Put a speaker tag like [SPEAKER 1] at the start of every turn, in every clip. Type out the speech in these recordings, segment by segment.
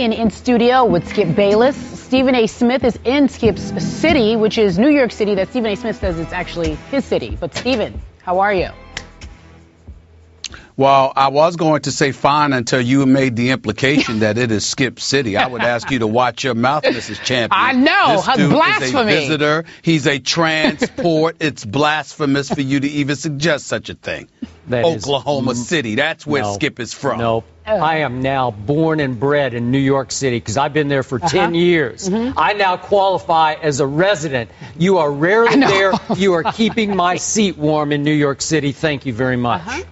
[SPEAKER 1] ESPN in studio with Skip Bayless. Stephen A. Smith is in Skip's city, which is New York City. That Stephen A. Smith says it's actually his city. But Stephen, how are you?
[SPEAKER 2] Well, I was going to say fine until you made the implication that it is Skip City. I would ask you to watch your mouth, Mrs. Champion.
[SPEAKER 1] I know.
[SPEAKER 2] This dude
[SPEAKER 1] blasphemy.
[SPEAKER 2] is a visitor. He's a transport. It's blasphemous for you to even suggest such a thing.
[SPEAKER 3] That
[SPEAKER 2] Oklahoma City. That's where Skip is from.
[SPEAKER 3] No. I am now born and bred in New York City because I've been there for 10 years. I now qualify as a resident. You are rarely there. You are keeping my seat warm in New York City. Thank you very much.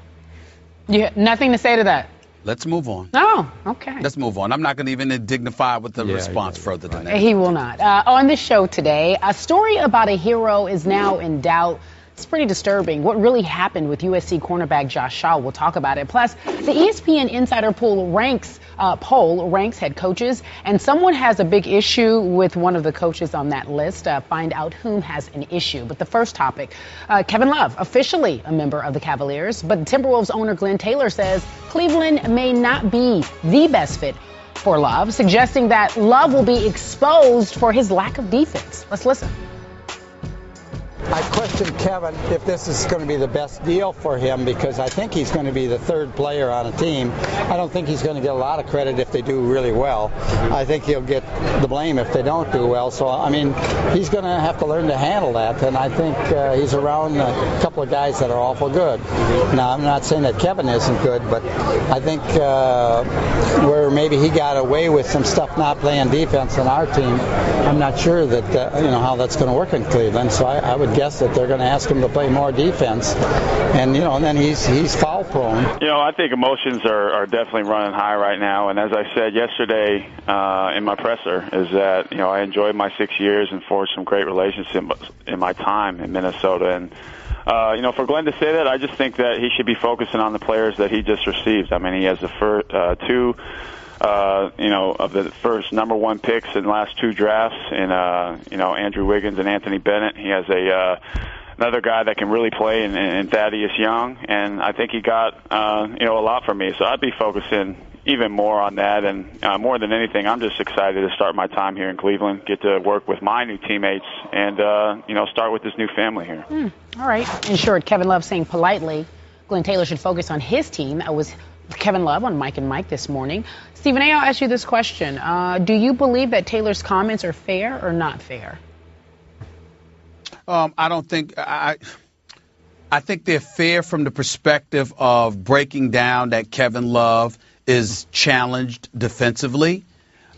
[SPEAKER 1] You have nothing to say to that?
[SPEAKER 2] Let's move on.
[SPEAKER 1] Oh, okay.
[SPEAKER 2] Let's move on. I'm not going to even dignify with the response further than that.
[SPEAKER 1] He will not. On the show today, a story about a hero is now in doubt. It's pretty disturbing. What really happened with USC cornerback Josh Shaw? We'll talk about it. Plus, the ESPN Insider poll ranks head coaches, and someone has a big issue with one of the coaches on that list. Find out whom has an issue. But the first topic, Kevin Love, officially a member of the Cavaliers, but Timberwolves owner Glenn Taylor says Cleveland may not be the best fit for Love, suggesting that Love will be exposed for his lack of defense. Let's listen.
[SPEAKER 4] I question Kevin if this is going to be the best deal for him because I think he's going to be the third player on a team. I don't think he's going to get a lot of credit if they do really well. I think he'll get the blame if they don't do well. So, I mean, he's going to have to learn to handle that, and I think he's around a couple of guys that are awful good. Now, I'm not saying that Kevin isn't good, but I think where maybe he got away with some stuff not playing defense on our team, I'm not sure that, how that's going to work in Cleveland. So I would guess that they're going to ask him to play more defense, and and then he's foul prone.
[SPEAKER 5] I think emotions are definitely running high right now, and as I said yesterday in my presser, is that I enjoyed my 6 years and forged some great relationships in my time in Minnesota, and for Glenn to say that, I just think that he should be focusing on the players that he just received. I mean, he has the first two. Of the first number one picks in the last two drafts, and Andrew Wiggins and Anthony Bennett. He has another guy that can really play in Thaddeus Young, and I think he got a lot from me. So I'd be focusing even more on that, and more than anything, I'm just excited to start my time here in Cleveland, get to work with my new teammates, and start with this new family here.
[SPEAKER 1] All right. In short, Kevin Love saying politely, Glenn Taylor should focus on his team. That was Kevin Love on Mike and Mike this morning. Stephen A., I'll ask you this question. Do you believe that Taylor's comments are fair or not fair?
[SPEAKER 2] I don't think I think they're fair from the perspective of breaking down that Kevin Love is challenged defensively.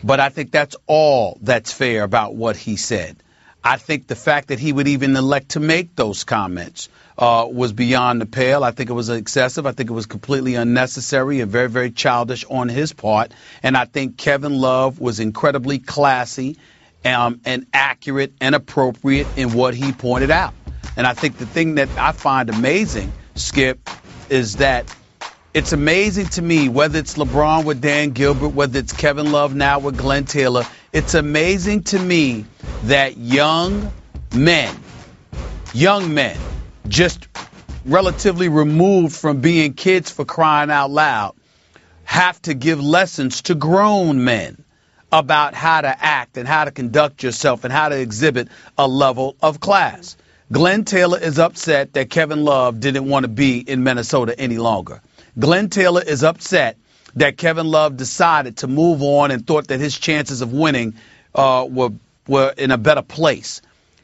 [SPEAKER 2] But I think that's all that's fair about what he said. I think the fact that he would even elect to make those comments was beyond the pale. I think it was excessive. I think it was completely unnecessary and very, very childish on his part. And I think Kevin Love was incredibly classy and accurate and appropriate in what he pointed out. And I think the thing that I find amazing, Skip, is that it's amazing to me, whether it's LeBron with Dan Gilbert, whether it's Kevin Love now with Glenn Taylor, it's amazing to me that young men, just relatively removed from being kids for crying out loud, have to give lessons to grown men about how to act and how to conduct yourself and how to exhibit a level of class. Glenn Taylor is upset that Kevin Love didn't want to be in Minnesota any longer. Glenn Taylor is upset that Kevin Love decided to move on and thought that his chances of winning were in a better place.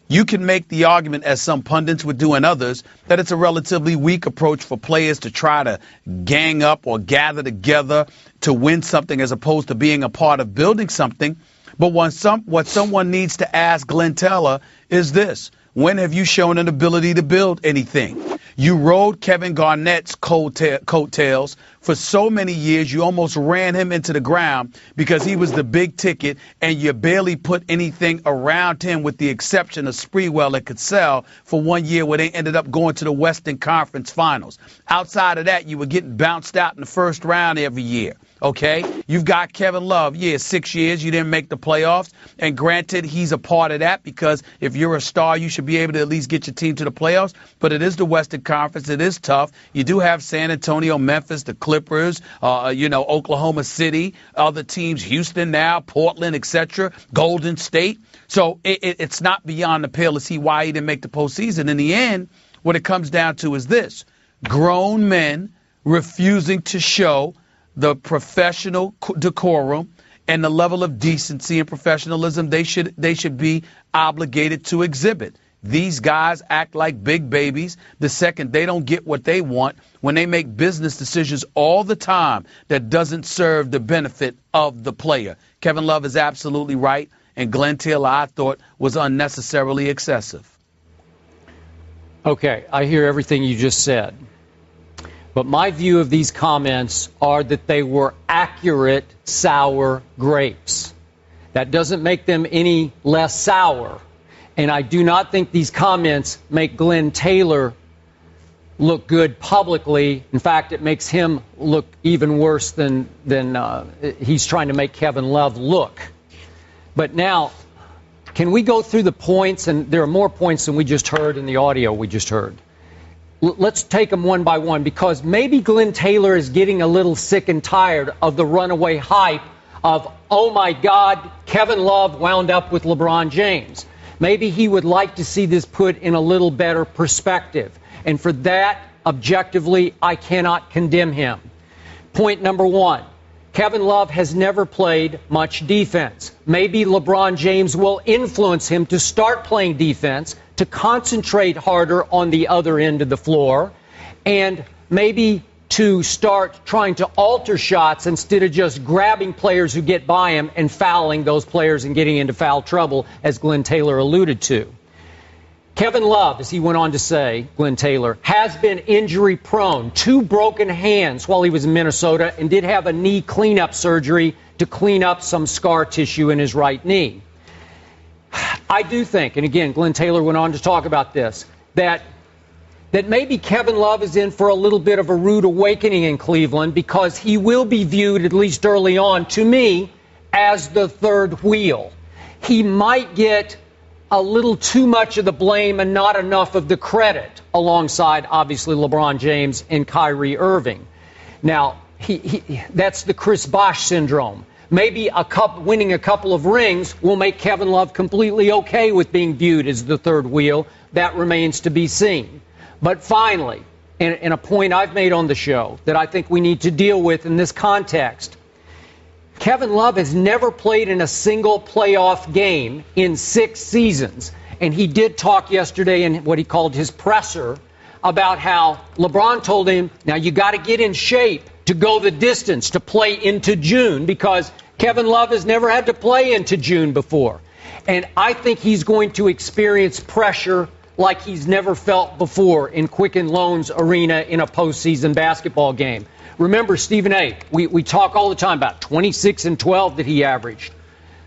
[SPEAKER 2] You can make the argument, as some pundits would do and others, that it's a relatively weak approach for players to try to gang up or gather together to win something as opposed to being a part of building something. But what someone needs to ask Glenn Taylor is this: when have you shown an ability to build anything? You rode Kevin Garnett's coattails for so many years, you almost ran him into the ground because he was the big ticket, and you barely put anything around him with the exception of Sprewell and Cassell for 1 year where they ended up going to the Western Conference Finals. Outside of that, you were getting bounced out in the first round every year. Okay? You've got Kevin Love. Yeah, 6 years, you didn't make the playoffs. And granted, he's a part of that because if you're a star, you should be able to at least get your team to the playoffs. But it is the Western Conference. It is tough. You do have San Antonio, Memphis, the Clippers, Oklahoma City, other teams, Houston now, Portland, etc., Golden State. So it's not beyond the pale to see why he didn't make the postseason. In the end, what it comes down to is this: grown men refusing to show the professional decorum and the level of decency and professionalism they should be obligated to exhibit. These guys act like big babies the second they don't get what they want, when they make business decisions all the time that doesn't serve the benefit of the player. Kevin Love is absolutely right, and Glenn Taylor, I thought, was unnecessarily excessive.
[SPEAKER 3] Okay, I hear everything you just said. But my view of these comments are that they were accurate sour grapes. That doesn't make them any less sour. And I do not think these comments make Glenn Taylor look good publicly. In fact, it makes him look even worse than he's trying to make Kevin Love look. But now, can we go through the points? And there are more points than we just heard in the audio we just heard. Let's take them one by one, because maybe Glenn Taylor is getting a little sick and tired of the runaway hype of, oh my God, Kevin Love wound up with LeBron James. Maybe he would like to see this put in a little better perspective. And for that, objectively, I cannot condemn him. Point number one, Kevin Love has never played much defense. Maybe LeBron James will influence him to start playing defense, to concentrate harder on the other end of the floor, and maybe to start trying to alter shots instead of just grabbing players who get by him and fouling those players and getting into foul trouble, as Glenn Taylor alluded to. Kevin Love, as he went on to say, Glenn Taylor, has been injury prone. 2 broken hands while he was in Minnesota, and did have a knee cleanup surgery to clean up some scar tissue in his right knee. I do think, and again, Glenn Taylor went on to talk about this, that maybe Kevin Love is in for a little bit of a rude awakening in Cleveland, because he will be viewed, at least early on, to me, as the third wheel. He might get a little too much of the blame and not enough of the credit, alongside, obviously, LeBron James and Kyrie Irving. Now, that's the Chris Bosh syndrome. Maybe winning a couple of rings will make Kevin Love completely okay with being viewed as the third wheel. That remains to be seen. But finally, and a point I've made on the show that I think we need to deal with in this context, Kevin Love has never played in a single playoff game in 6 seasons. And he did talk yesterday in what he called his presser about how LeBron told him, now you got to get in shape to go the distance, to play into June, because Kevin Love has never had to play into June before. And I think he's going to experience pressure like he's never felt before in Quicken Loans Arena in a postseason basketball game. Remember, Stephen A., we talk all the time about 26 and 12 that he averaged.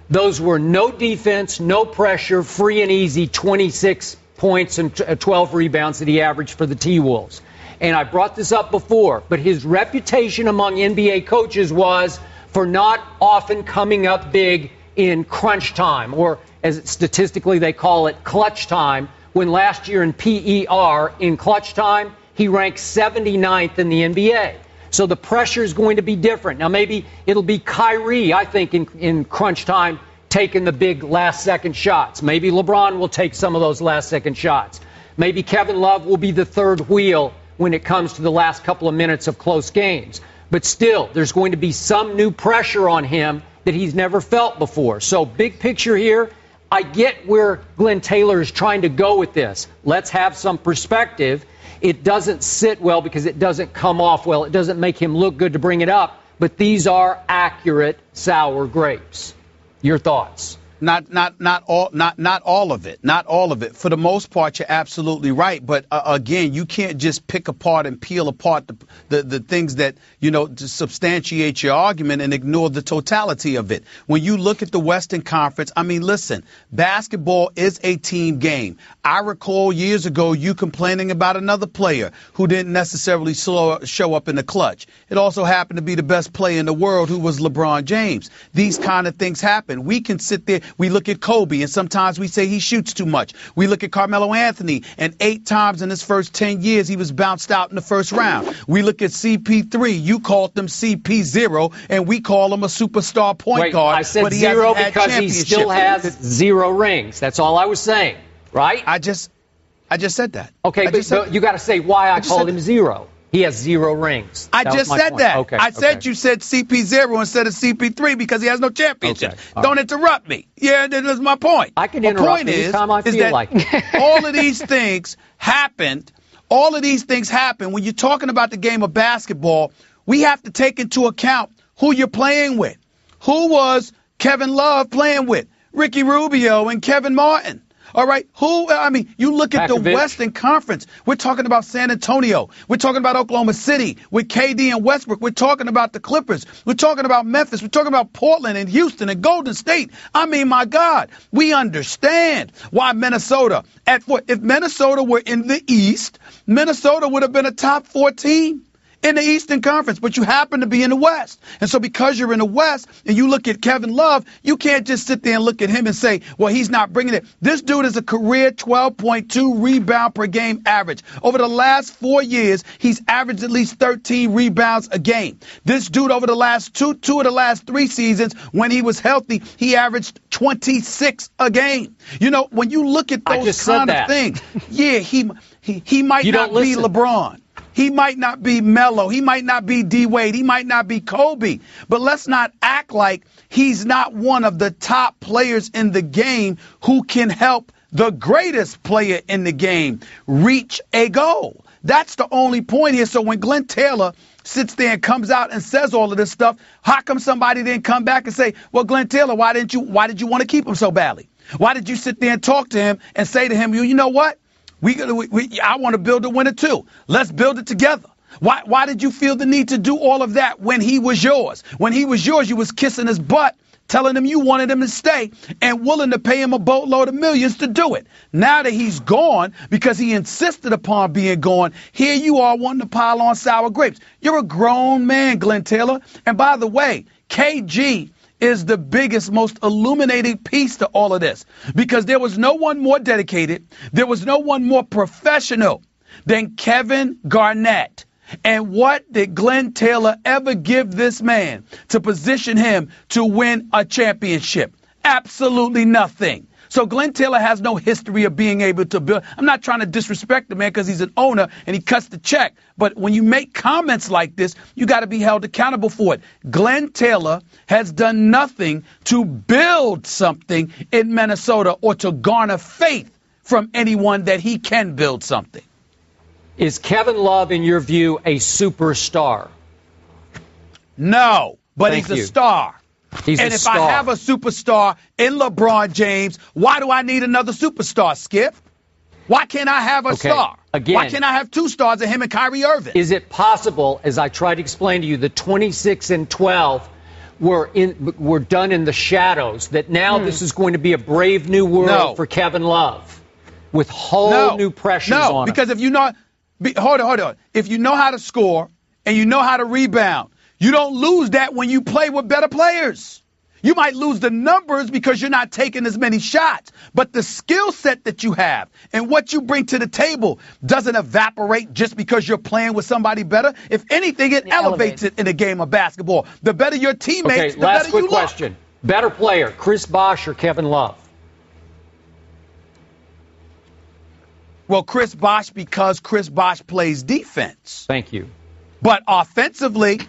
[SPEAKER 3] Those were no defense, no pressure, free and easy 26 points and 12 rebounds that he averaged for the T-Wolves. And I brought this up before, but his reputation among NBA coaches was for not often coming up big in crunch time, or as statistically they call it, clutch time, when last year in PER, in clutch time, he ranked 79th in the NBA. So the pressure is going to be different. Now, maybe it'll be Kyrie, I think, in crunch time, taking the big last-second shots. Maybe LeBron will take some of those last-second shots. Maybe Kevin Love will be the third wheel when it comes to the last couple of minutes of close games. But still, there's going to be some new pressure on him that he's never felt before. So big picture here, I get where Glenn Taylor is trying to go with this. Let's have some perspective. It doesn't sit well because it doesn't come off well. It doesn't make him look good to bring it up. But these are accurate sour grapes. Your thoughts?
[SPEAKER 2] Not all of it. Not all of it. For the most part, you're absolutely right. But again, you can't just pick apart and peel apart the things that, to substantiate your argument and ignore the totality of it. When you look at the Western Conference, I mean, listen, basketball is a team game. I recall years ago you complaining about another player who didn't necessarily show up in the clutch. It also happened to be the best player in the world, who was LeBron James. These kind of things happen. We can sit there. We look at Kobe, and sometimes we say he shoots too much. We look at Carmelo Anthony, and 8 times in his first 10 years he was bounced out in the first round. We look at CP3. You called them CP0, and we call him a superstar point guard.
[SPEAKER 3] I said
[SPEAKER 2] but he
[SPEAKER 3] zero
[SPEAKER 2] hasn't had
[SPEAKER 3] because he still has 0 rings. That's all I was saying, right?
[SPEAKER 2] I just said that.
[SPEAKER 3] Okay, but you got to say why I called him 0. He has 0 rings.
[SPEAKER 2] I just said that.
[SPEAKER 3] Okay,
[SPEAKER 2] I said you said CP0 instead of CP3 because he has no championship.
[SPEAKER 3] Okay,
[SPEAKER 2] Don't interrupt me. Yeah, that's my point.
[SPEAKER 3] I can interrupt anytime I feel like it.
[SPEAKER 2] All of these things happened. All of these things happen. When you're talking about the game of basketball, we have to take into account who you're playing with. Who was Kevin Love playing with? Ricky Rubio and Kevin Martin. All right. You look at the Western Conference. We're talking about San Antonio. We're talking about Oklahoma City with KD and Westbrook. We're talking about the Clippers. We're talking about Memphis. We're talking about Portland and Houston and Golden State. I mean, my God, we understand why Minnesota if Minnesota were in the East, Minnesota would have been a top 4 team in the Eastern Conference, but you happen to be in the West. And so because you're in the West and you look at Kevin Love, you can't just sit there and look at him and say, well, he's not bringing it. This dude is a career 12.2 rebound per game average. Over the last 4 years, he's averaged at least 13 rebounds a game. This dude over the last two of the last 3 seasons, when he was healthy, he averaged 26 a game. When you look at those kind of things, yeah, he might not be LeBron. He might not be Melo. He might not be D-Wade. He might not be Kobe. But let's not act like he's not one of the top players in the game who can help the greatest player in the game reach a goal. That's the only point here. So when Glenn Taylor sits there and comes out and says all of this stuff, how come somebody didn't come back and say, well, Glenn Taylor, why did you want to keep him so badly? Why did you sit there and talk to him and say to him, you know what? I want to build a winner too. Let's build it together. Why did you feel the need to do all of that when he was yours? When he was yours, you was kissing his butt, telling him you wanted him to stay and willing to pay him a boatload of millions to do it. Now that he's gone because he insisted upon being gone, here you are wanting to pile on sour grapes. You're a grown man, Glenn Taylor. And by the way, KG is the biggest, most illuminating piece to all of this, because there was no one more dedicated, there was no one more professional than Kevin Garnett. And what did Glenn Taylor ever give this man to position him to win a championship? Absolutely nothing. So Glenn Taylor has no history of being able to build. I'm not trying to disrespect the man because he's an owner and he cuts the check. But when you make comments like this, you got to be held accountable for it. Glenn Taylor has done nothing to build something in Minnesota or to garner faith from anyone that he can build something.
[SPEAKER 3] Is Kevin Love, in your view, a superstar?
[SPEAKER 2] No, but he's a star.
[SPEAKER 3] He's
[SPEAKER 2] and
[SPEAKER 3] a
[SPEAKER 2] if
[SPEAKER 3] star.
[SPEAKER 2] I have a superstar in LeBron James, why do I need another superstar, Skip? Why can't I have a star?
[SPEAKER 3] Again,
[SPEAKER 2] why can't I have 2 stars of him and Kyrie Irving?
[SPEAKER 3] Is it possible, as I tried to explain to you, the 26 and 12 were done in the shadows, that now this is going to be a brave new world for Kevin Love with whole new pressures on him?
[SPEAKER 2] No, because if you know, hold on. If you know how to score and you know how to rebound, you don't lose that when you play with better players. You might lose the numbers because you're not taking as many shots, but the skill set that you have and what you bring to the table doesn't evaporate just because you're playing with somebody better. If anything, it elevates it in a game of basketball. The better your teammates, the better you look.
[SPEAKER 3] Last quick question. Better player, Chris Bosh or Kevin Love?
[SPEAKER 2] Well, Chris Bosh, because Chris Bosh plays defense.
[SPEAKER 3] Thank you.
[SPEAKER 2] But offensively,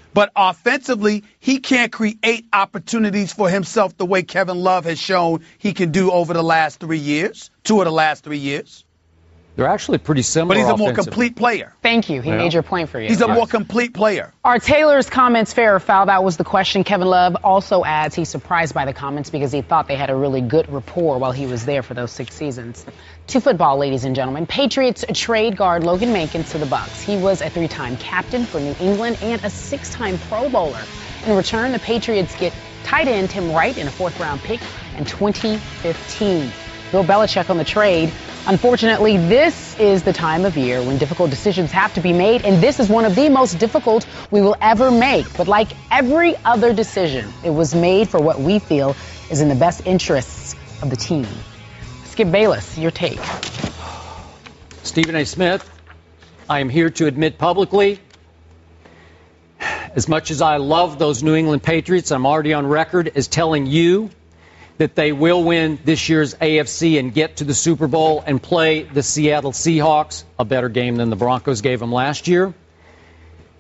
[SPEAKER 2] he can't create opportunities for himself the way Kevin Love has shown he can do over the last 3 years, 2 of the last 3 years.
[SPEAKER 3] They're actually pretty similar.
[SPEAKER 2] But he's a more
[SPEAKER 3] offensively.
[SPEAKER 2] complete player.
[SPEAKER 1] Thank you. He made your point for you.
[SPEAKER 2] He's a more complete player.
[SPEAKER 1] Are Taylor's comments fair or foul? That was the question. Kevin Love also adds he's surprised by the comments because he thought they had a really good rapport while he was there for those 6 seasons. To football, ladies and gentlemen. Patriots trade guard Logan Mankins to the Bucs. He was a 3-time captain for New England and a 6-time Pro Bowler. In return, the Patriots get tight end Tim Wright in a 4th-round pick in 2015. Bill Belichick on the trade. Unfortunately, this is the time of year when difficult decisions have to be made, and this is one of the most difficult we will ever make. But like every other decision, it was made for what we feel is in the best interests of the team. Skip Bayless, your take.
[SPEAKER 3] Stephen A. Smith, I am here to admit publicly, as much as I love those New England Patriots, I'm already on record as telling you that they will win this year's AFC and get to the Super Bowl and play the Seattle Seahawks, a better game than the Broncos gave them last year.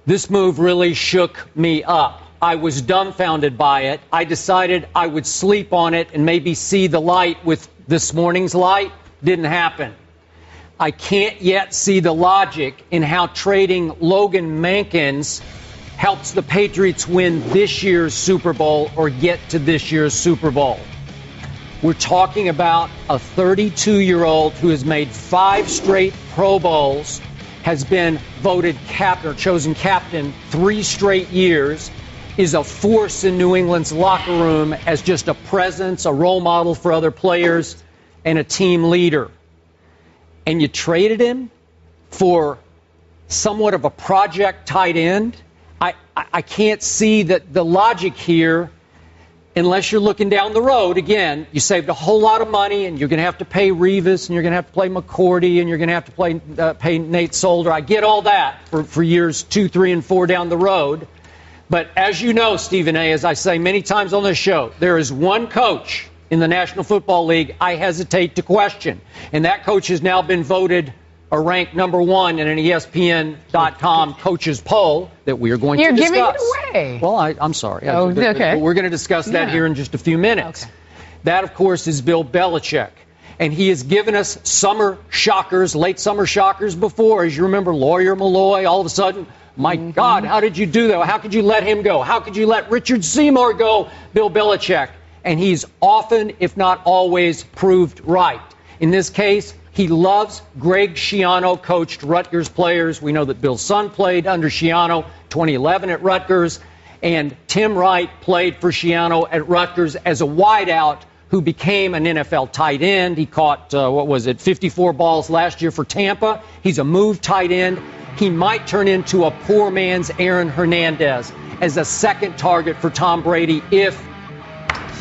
[SPEAKER 3] This move really shook me up. I was dumbfounded by it. I decided I would sleep on it and maybe see the light with this morning's light. Didn't happen. I can't yet see the logic in how trading Logan Mankins helps the Patriots win this year's Super Bowl or get to this year's Super Bowl. We're talking about a 32-year-old who has made 5 straight Pro Bowls, has been voted captain or chosen captain 3 straight years, is a force in New England's locker room as just a presence, a role model for other players, and a team leader. And you traded him for somewhat of a project tight end? I can't see that the logic here. Unless you're looking down the road, again, you saved a whole lot of money, and you're going to have to pay Revis, and you're going to have to play McCourty, and you're going to have to pay Nate Solder. I get all that for years 2, 3, and 4 down the road. But as you know, Stephen A., as I say many times on this show, there is one coach in the National Football League I hesitate to question, and that coach has now been voted or ranked number 1 in an ESPN.com coaches poll that we are going to discuss.
[SPEAKER 1] You're giving it away.
[SPEAKER 3] Well, I'm sorry.
[SPEAKER 1] Oh, okay.
[SPEAKER 3] We're going to discuss that here in just a few minutes.
[SPEAKER 1] Okay.
[SPEAKER 3] That, of course, is Bill Belichick. And he has given us summer shockers, late summer shockers before. As you remember, Lawyer Malloy, all of a sudden, my God, how did you do that? How could you let him go? How could you let Richard Seymour go, Bill Belichick? And he's often, if not always, proved right. In this case, he loves Greg Schiano coached Rutgers players. We know that Bill's son played under Schiano 2011 at Rutgers, and Tim Wright played for Schiano at Rutgers as a wideout who became an NFL tight end. He caught, 54 balls last year for Tampa. He's a move tight end. He might turn into a poor man's Aaron Hernandez as a second target for Tom Brady if,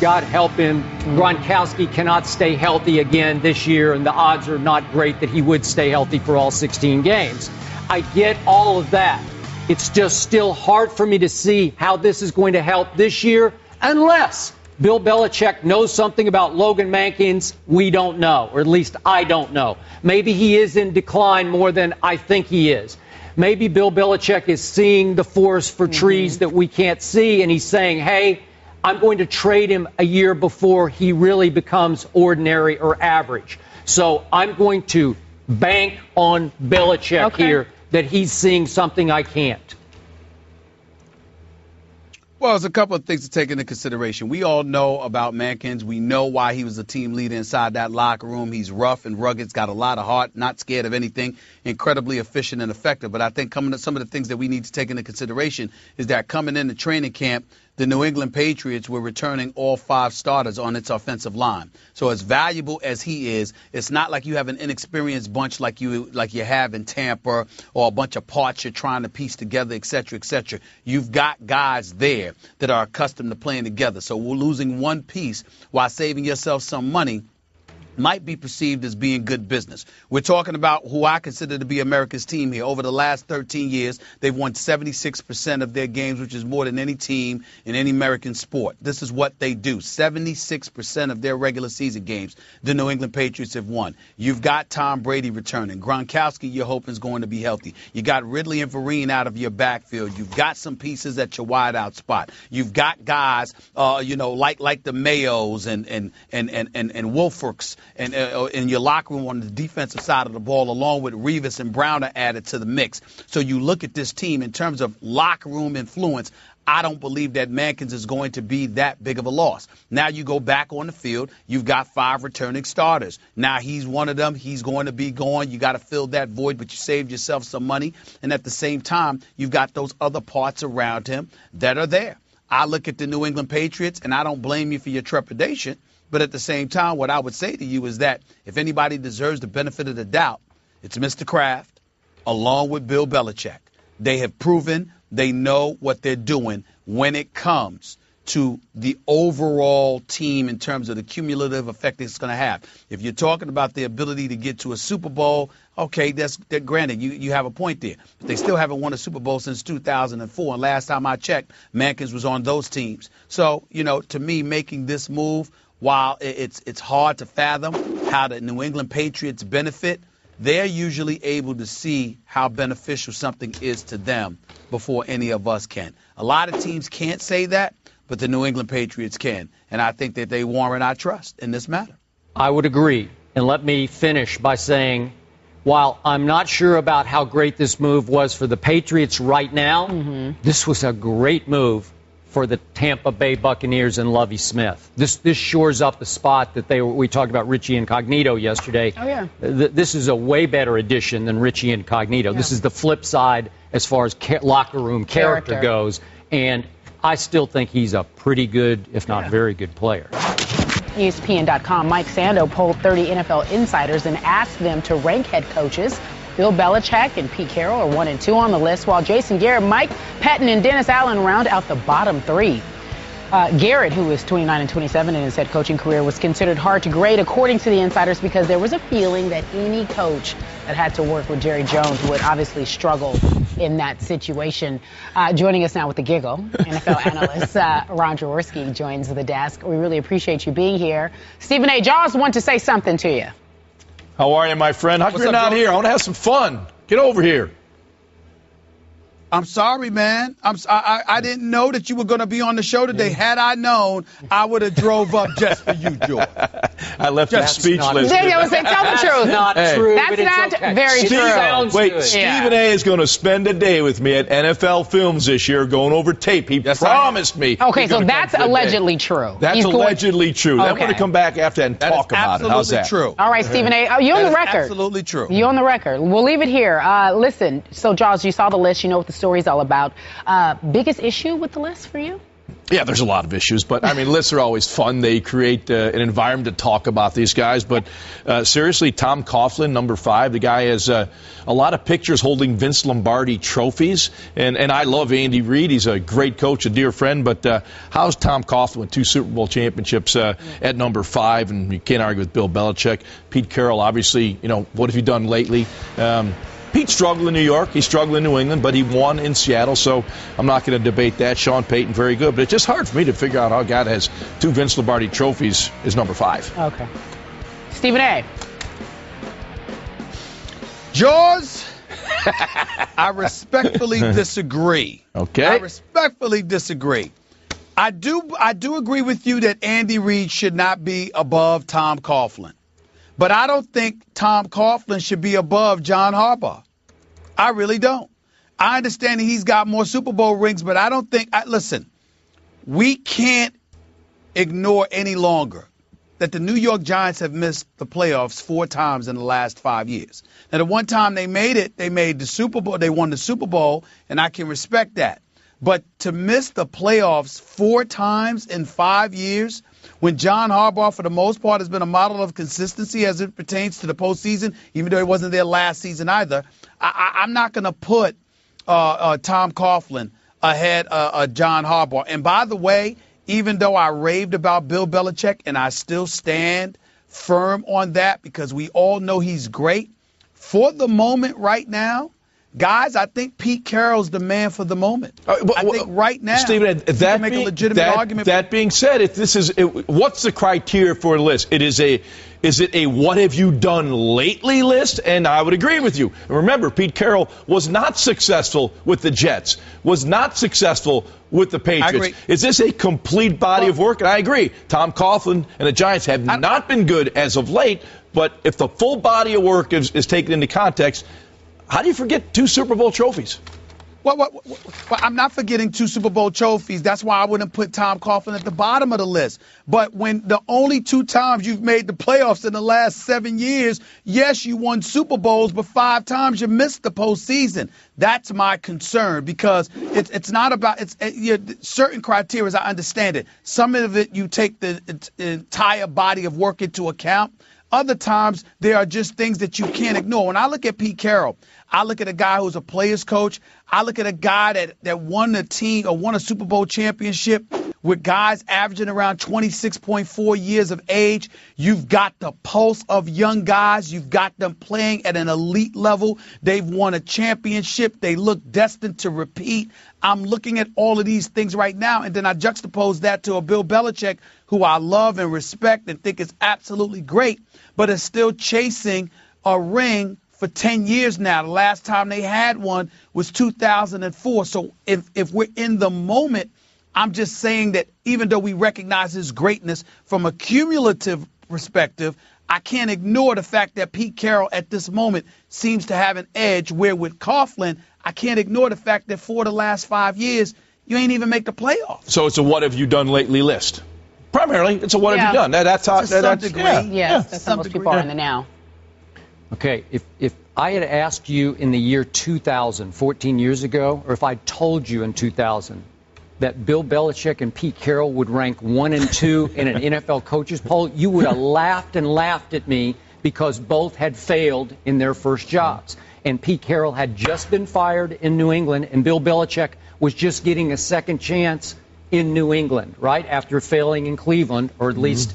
[SPEAKER 3] God help him, Gronkowski cannot stay healthy again this year, and the odds are not great that he would stay healthy for all 16 games. I get all of that. It's just still hard for me to see how this is going to help this year unless Bill Belichick knows something about Logan Mankins we don't know, or at least I don't know. Maybe he is in decline more than I think he is. Maybe Bill Belichick is seeing the forest for trees that we can't see, and he's saying, hey, I'm going to trade him a year before he really becomes ordinary or average. So I'm going to bank on Belichick here that he's seeing something I can't.
[SPEAKER 2] Well, there's a couple of things to take into consideration. We all know about Mankins. We know why he was a team leader inside that locker room. He's rough and rugged. He's got a lot of heart, not scared of anything, incredibly efficient and effective. But I think coming to some of the things that we need to take into consideration is that coming into training camp, the New England Patriots were returning all 5 starters on its offensive line. So as valuable as he is, it's not like you have an inexperienced bunch like you have in Tampa, or a bunch of parts you're trying to piece together, et cetera, et cetera. You've got guys there that are accustomed to playing together. So we're losing one piece while saving yourself some money might be perceived as being good business. We're talking about who I consider to be America's team here. Over the last 13 years, they've won 76% of their games, which is more than any team in any American sport. This is what they do. 76% of their regular season games, the New England Patriots have won. You've got Tom Brady returning. Gronkowski, you're hoping, is going to be healthy. You got Ridley and Vereen out of your backfield. You've got some pieces at your wideout spot. You've got guys, like the Mayos and Wolforks and in your locker room on the defensive side of the ball, along with Revis and Browner added to the mix. So you look at this team in terms of locker room influence. I don't believe that Mankins is going to be that big of a loss. Now you go back on the field. You've got 5 returning starters. Now he's one of them. He's going to be gone. You got to fill that void, but you saved yourself some money. And at the same time, you've got those other parts around him that are there. I look at the New England Patriots, and I don't blame you for your trepidation. But at the same time, what I would say to you is that if anybody deserves the benefit of the doubt, it's Mr. Kraft along with Bill Belichick. They have proven they know what they're doing when it comes to the overall team in terms of the cumulative effect it's going to have. If you're talking about the ability to get to a Super Bowl, okay, that's granted, you have a point there. But they still haven't won a Super Bowl since 2004, and last time I checked, Mankins was on those teams. So, to me, making this move, while it's hard to fathom how the New England Patriots benefit, they're usually able to see how beneficial something is to them before any of us can. A lot of teams can't say that, but the New England Patriots can. And I think that they warrant our trust in this matter.
[SPEAKER 3] I would agree. And let me finish by saying, while I'm not sure about how great this move was for the Patriots right now, this was a great move for the Tampa Bay Buccaneers and Lovie Smith. This shores up the spot that we talked about Richie Incognito yesterday.
[SPEAKER 1] Oh, yeah.
[SPEAKER 3] This is a way better addition than Richie Incognito. Yeah. This is the flip side as far as locker room character goes. And I still think he's a pretty good, if not very good player.
[SPEAKER 1] ESPN.com, Mike Sando polled 30 NFL insiders and asked them to rank head coaches. Bill Belichick and Pete Carroll are 1 and 2 on the list, while Jason Garrett, Mike Pettin, and Dennis Allen round out the bottom 3. Garrett, who is 29 and 27 in his head coaching career, was considered hard to grade, according to the insiders, because there was a feeling that any coach that had to work with Jerry Jones would obviously struggle in that situation. Joining us now with the giggle, NFL analyst Ron Jaworski joins the desk. We really appreciate you being here. Stephen A. Jaws want to say something to you.
[SPEAKER 6] How are you, my friend? How come you're not here? I want to have some fun. Get over here.
[SPEAKER 2] I'm sorry, man. I didn't know that you were going to be on the show today. Had I known, I would have drove up just for you, George.
[SPEAKER 6] I left you speechless.
[SPEAKER 1] Tell the truth.
[SPEAKER 3] That's not true.
[SPEAKER 1] That's not very true.
[SPEAKER 6] Wait, Stephen A. is going to spend a day with me at NFL Films this year going over tape. He promised me.
[SPEAKER 1] Okay, so that's allegedly true.
[SPEAKER 6] That's allegedly true. I'm going to come back after that and talk about it. How's that?
[SPEAKER 2] True.
[SPEAKER 1] All right, Stephen A. You're on the record.
[SPEAKER 2] Absolutely true.
[SPEAKER 1] You're on the record. We'll leave it here. Listen, so, Jaws, you saw the list. You know what the story's all about. Biggest issue with the list for you?
[SPEAKER 6] Yeah, there's a lot of issues, but I mean, lists are always fun. They create an environment to talk about these guys. But seriously, Tom Coughlin, number 5, the guy has a lot of pictures holding Vince Lombardi trophies. And I love Andy Reid. He's a great coach, a dear friend. But how's Tom Coughlin with 2 Super Bowl championships at number 5? And you can't argue with Bill Belichick. Pete Carroll, obviously, what have you done lately? Pete struggled in New York. He struggled in New England, but he won in Seattle, so I'm not going to debate that. Sean Payton, very good. But it's just hard for me to figure out how a guy that has 2 Vince Lombardi trophies is number 5.
[SPEAKER 1] Okay. Stephen A.
[SPEAKER 2] Jaws, I respectfully disagree.
[SPEAKER 6] Okay.
[SPEAKER 2] I respectfully disagree. I do agree with you that Andy Reid should not be above Tom Coughlin. But I don't think Tom Coughlin should be above John Harbaugh. I really don't. I understand he's got more Super Bowl rings, but I don't think listen, we can't ignore any longer that the New York Giants have missed the playoffs 4 times in the last 5 years. Now, the one time they made it, they made the Super Bowl, they won the Super Bowl, and I can respect that. But to miss the playoffs 4 times in 5 years, when John Harbaugh, for the most part, has been a model of consistency as it pertains to the postseason, even though he wasn't there last season either, I'm not going to put Tom Coughlin ahead of John Harbaugh. And by the way, even though I raved about Bill Belichick, and I still stand firm on that because we all know he's great, for the moment right now, Guys, I think Pete Carroll's the man for the moment. I think right now,
[SPEAKER 6] Stephen,
[SPEAKER 2] you can make a legitimate argument.
[SPEAKER 6] That being said, if this is what's the criteria for a list? Is it a what have you done lately list? And I would agree with you. Remember, Pete Carroll was not successful with the Jets, was not successful with the Patriots. Is this a complete body of work? And I agree. Tom Coughlin and the Giants have not been good as of late, but if the full body of work is taken into context, how do you forget 2 Super Bowl trophies?
[SPEAKER 2] Well, I'm not forgetting 2 Super Bowl trophies. That's why I wouldn't put Tom Coughlin at the bottom of the list. But when the only 2 times you've made the playoffs in the last 7 years, yes, you won Super Bowls, but 5 times you missed the postseason. That's my concern, because it's not about certain criteria. I understand it. Some of it you take the entire body of work into account. Other times, there are just things that you can't ignore. When I look at Pete Carroll, I look at a guy who's a player's coach. I look at a guy that won a team or won a Super Bowl championship with guys averaging around 26.4 years of age. You've got the pulse of young guys. You've got them playing at an elite level. They've won a championship. They look destined to repeat. I'm looking at all of these things right now, and then I juxtapose that to a Bill Belichick, who I love and respect and think is absolutely great, but is still chasing a ring for 10 years now. The last time they had one was 2004. So if we're in the moment, I'm just saying that even though we recognize his greatness from a cumulative perspective, I can't ignore the fact that Pete Carroll at this moment seems to have an edge, where with Coughlin, I can't ignore the fact that for the last 5 years, you ain't even make the playoffs.
[SPEAKER 6] So it's a what have you done lately list. Primarily, it's a what have you done. That's how.
[SPEAKER 1] To some degree, yes. That's how most people are in the now.
[SPEAKER 3] Okay, if I had asked you in the year 2000, 14 years ago, or if I told you in 2000 that Bill Belichick and Pete Carroll would rank 1 and 2 in an NFL coaches poll, you would have laughed and laughed at me, because both had failed in their first jobs. And Pete Carroll had just been fired in New England, and Bill Belichick was just getting a second chance in New England, right, after failing in Cleveland, or at least,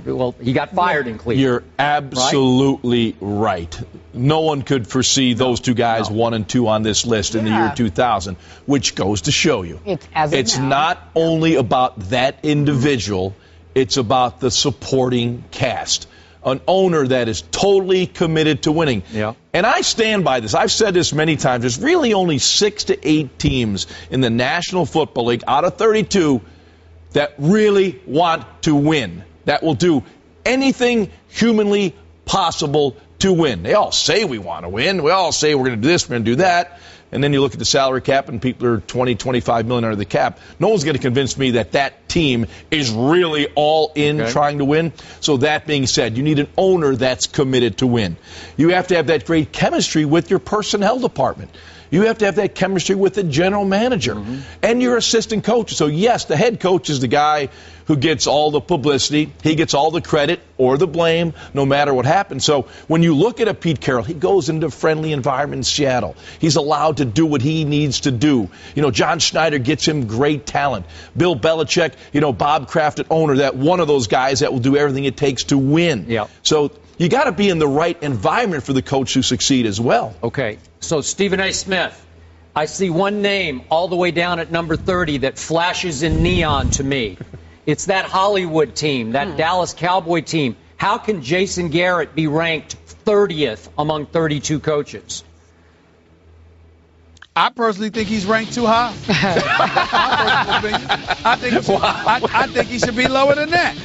[SPEAKER 3] well, he got fired in Cleveland.
[SPEAKER 6] You're absolutely right. No one could foresee those 2 guys 1 and 2 on this list in the year 2000, which goes to show you it's not only about that individual, it's about the supporting cast. An owner that is totally committed to winning. Yeah. And I stand by this. I've said this many times. There's really only 6 to 8 teams in the National Football League out of 32 that really want to win, that will do anything humanly possible to win. They all say we want to win. We all say we're going to do this, we're going to do that. And then you look at the salary cap and people are 20, 25 million under the cap. No one's going to convince me that that team is really all in trying to win. So that being said, you need an owner that's committed to win. You have to have that great chemistry with your personnel department. You have to have that chemistry with the general manager and your assistant coach. So, yes, the head coach is the guy who gets all the publicity. He gets all the credit or the blame, no matter what happens. So when you look at a Pete Carroll, he goes into a friendly environment in Seattle. He's allowed to do what he needs to do. You know, John Schneider gets him great talent. Bill Belichick, Bob Kraft, an owner, that one of those guys that will do everything it takes to win. Yep. So you got to be in the right environment for the coach to succeed as well.
[SPEAKER 3] Okay. So Stephen A. Smith, I see one name all the way down at number 30 that flashes in neon to me. It's that Hollywood team, that Dallas Cowboy team. How can Jason Garrett be ranked 30th among 32 coaches?
[SPEAKER 2] I personally think he's ranked too high. I think he should be lower than that.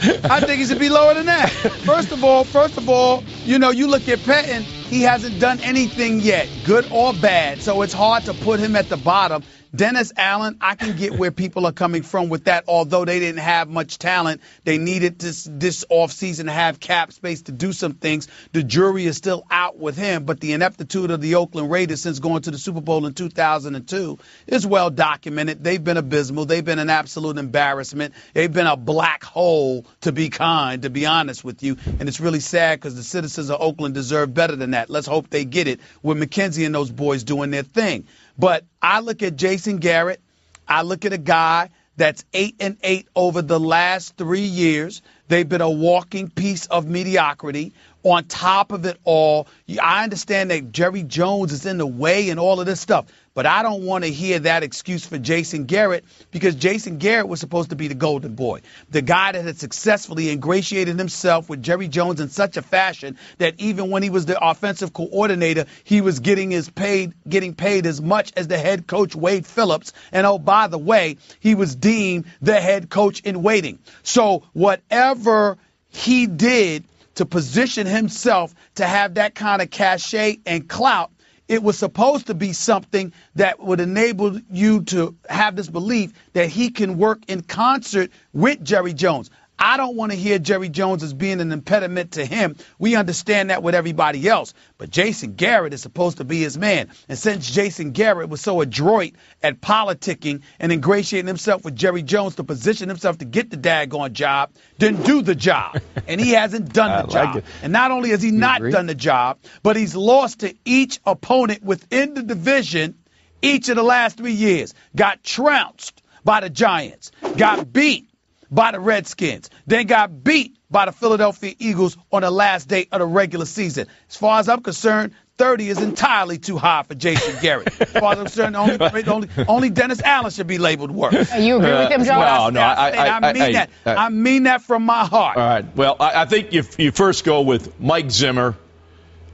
[SPEAKER 2] First of all, you look at Patton, he hasn't done anything yet, good or bad. So it's hard to put him at the bottom. Dennis Allen, I can get where people are coming from with that, although they didn't have much talent. They needed this offseason to have cap space to do some things. The jury is still out with him, but the ineptitude of the Oakland Raiders since going to the Super Bowl in 2002 is well documented. They've been abysmal. They've been an absolute embarrassment. They've been a black hole, to be honest with you. And it's really sad because the citizens of Oakland deserve better than that. Let's hope they get it with McKenzie and those boys doing their thing. But I look at Jason Garrett. I look at a guy that's 8-8 over the last 3 years. They've been a walking piece of mediocrity. On top of it all, I understand that Jerry Jones is in the way and all of this stuff, but I don't want to hear that excuse for Jason Garrett, because Jason Garrett was supposed to be the golden boy, the guy that had successfully ingratiated himself with Jerry Jones in such a fashion that even when he was the offensive coordinator, he was getting paid as much as the head coach Wade Phillips. And oh, by the way, he was deemed the head coach in waiting. So whatever he did to position himself to have that kind of cachet and clout, it was supposed to be something that would enable you to have this belief that he can work in concert with Jerry Jones. I don't want to hear Jerry Jones as being an impediment to him. We understand that with everybody else. But Jason Garrett is supposed to be his man. And since Jason Garrett was so adroit at politicking and ingratiating himself with Jerry Jones to position himself to get the daggone job, then do the job. And he hasn't done the job. And not only has he not done the job, but he's lost to each opponent within the division each of the last 3 years. Got trounced by the Giants. Got beat by the Redskins, then got beat by the Philadelphia Eagles on the last day of the regular season. As far as I'm concerned, 30 is entirely too high for Jason Garrett. As far as I'm concerned, only Dennis Allen should be labeled worse.
[SPEAKER 1] You agree with him, Joe?
[SPEAKER 2] No, I mean that. I mean that from my heart.
[SPEAKER 6] All right. Well, I think you first go with Mike Zimmer,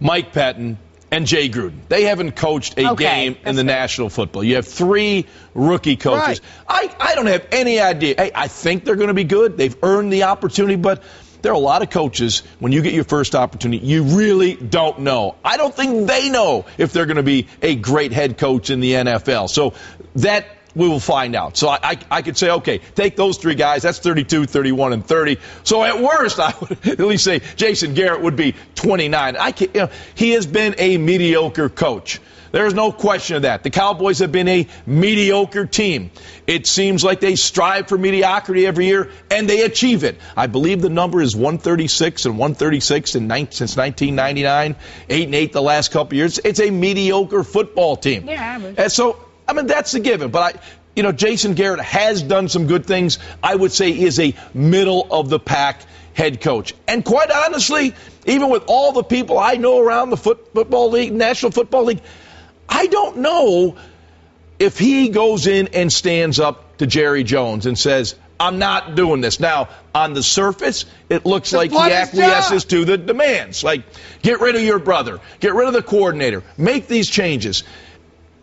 [SPEAKER 6] Mike Pettin, and Jay Gruden. They haven't coached a game in the National Football. You have 3 rookie coaches. Right. I don't have any idea. Hey, I think they're going to be good. They've earned the opportunity, but there are a lot of coaches, when you get your first opportunity, you really don't know. I don't think they know if they're going to be a great head coach in the NFL. So that we will find out. So I could say, okay, take those 3 guys. That's 32, 31, and 30. So at worst, I would at least say Jason Garrett would be 29. He has been a mediocre coach. There is no question of that. The Cowboys have been a mediocre team. It seems like they strive for mediocrity every year, and they achieve it. I believe the number is 136 and 136 since 1999, 8-8 the last couple of years. It's a mediocre football team.
[SPEAKER 1] Yeah, average.
[SPEAKER 6] And so, that's a given. But Jason Garrett has done some good things. I would say he is a middle-of-the-pack head coach. And quite honestly, even with all the people I know around the football league, National Football League, I don't know if he goes in and stands up to Jerry Jones and says, I'm not doing this. Now, on the surface, it looks like he acquiesces to the demands. Like, get rid of your brother. Get rid of the coordinator. Make these changes.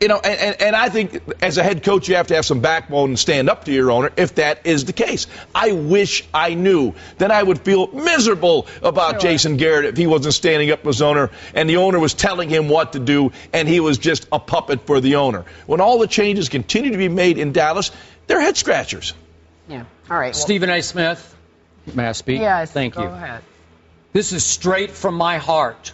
[SPEAKER 6] And I think as a head coach, you have to have some backbone and stand up to your owner if that is the case. I wish I knew. Then I would feel miserable about Jason Garrett if he wasn't standing up to his owner and the owner was telling him what to do and he was just a puppet for the owner. When all the changes continue to be made in Dallas, they're head scratchers.
[SPEAKER 1] Yeah. All right.
[SPEAKER 3] Stephen A. Smith, may I speak?
[SPEAKER 1] Yes.
[SPEAKER 3] Thank you.
[SPEAKER 1] Go ahead.
[SPEAKER 3] This is straight from my heart.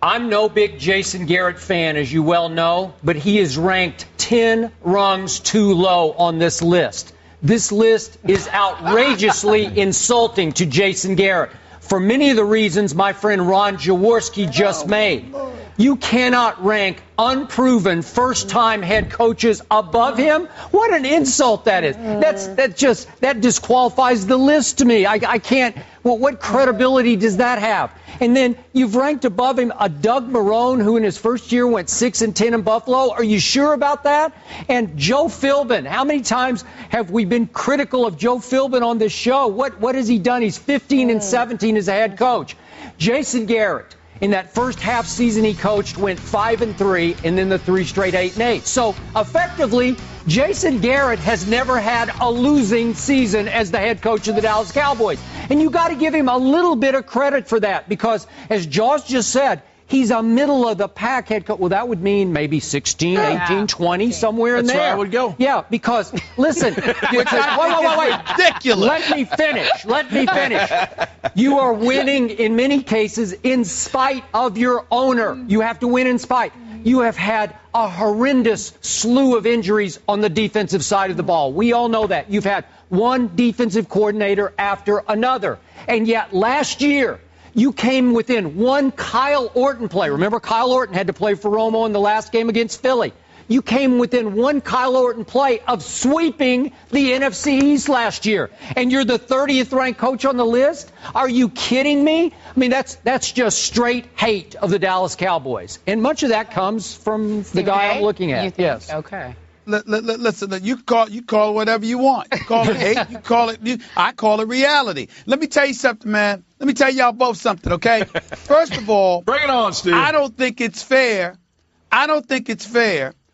[SPEAKER 3] I'm no big Jason Garrett fan, as you well know, but he is ranked 10 rungs too low on this list. This list is outrageously insulting to Jason Garrett for many of the reasons my friend Ron Jaworski just made. You cannot rank unproven first-time head coaches above him. What an insult that is. That disqualifies the list to me. I can't. Well, what credibility does that have? And then you've ranked above him a Doug Marrone, who in his first year went 6-10 in Buffalo. Are you sure about that? And Joe Philbin. How many times have we been critical of Joe Philbin on this show? What has he done? He's 15-17 as a head coach. Jason Garrett, in that first half season he coached, went 5-3, and then the 3 straight 8-8. So effectively, Jason Garrett has never had a losing season as the head coach of the Dallas Cowboys. And you got to give him a little bit of credit for that, because as Josh just said, he's a middle-of-the-pack head coach. Well, that would mean maybe 16, 18, 20, somewhere in there.
[SPEAKER 6] That's where I would go.
[SPEAKER 3] Yeah, because, listen. Wait.
[SPEAKER 2] Ridiculous.
[SPEAKER 3] Let me finish. You are winning in many cases in spite of your owner. You have to win in spite. You have had a horrendous slew of injuries on the defensive side of the ball. We all know that. You've had one defensive coordinator after another. And yet last year, you came within one Kyle Orton play. Remember, Kyle Orton had to play for Romo in the last game against Philly. You came within one Kyle Orton play of sweeping the NFC East last year, and you're the 30th ranked coach on the list? Are you kidding me? I mean, that's just straight hate of the Dallas Cowboys, and much of that comes from the guy I'm looking at. Yes.
[SPEAKER 1] Okay.
[SPEAKER 2] Listen, you call it whatever you want. You call it hate. You call it. I call it reality. Let me tell you something, man. Let me tell y'all both something, okay? First of all,
[SPEAKER 6] bring it on, Steve.
[SPEAKER 2] I don't think it's fair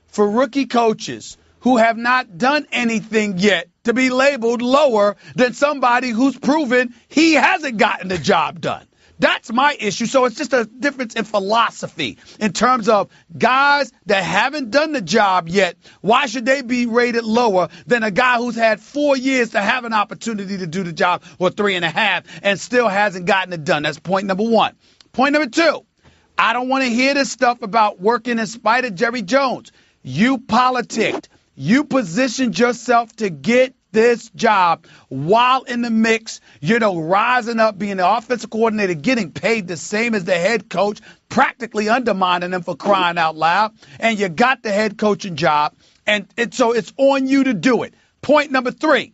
[SPEAKER 2] for rookie coaches who have not done anything yet to be labeled lower than somebody who's proven he hasn't gotten the job done. That's my issue. So it's just a difference in philosophy in terms of guys that haven't done the job yet. Why should they be rated lower than a guy who's had 4 years to have an opportunity to do the job, or 3.5, and still hasn't gotten it done? That's point number one. Point number two, I don't want to hear this stuff about working in spite of Jerry Jones. You politicked. You positioned yourself to get this job while in the mix, rising up, being the offensive coordinator, getting paid the same as the head coach, practically undermining them for crying out loud, and you got the head coaching job, and so it's on you to do it. Point number three,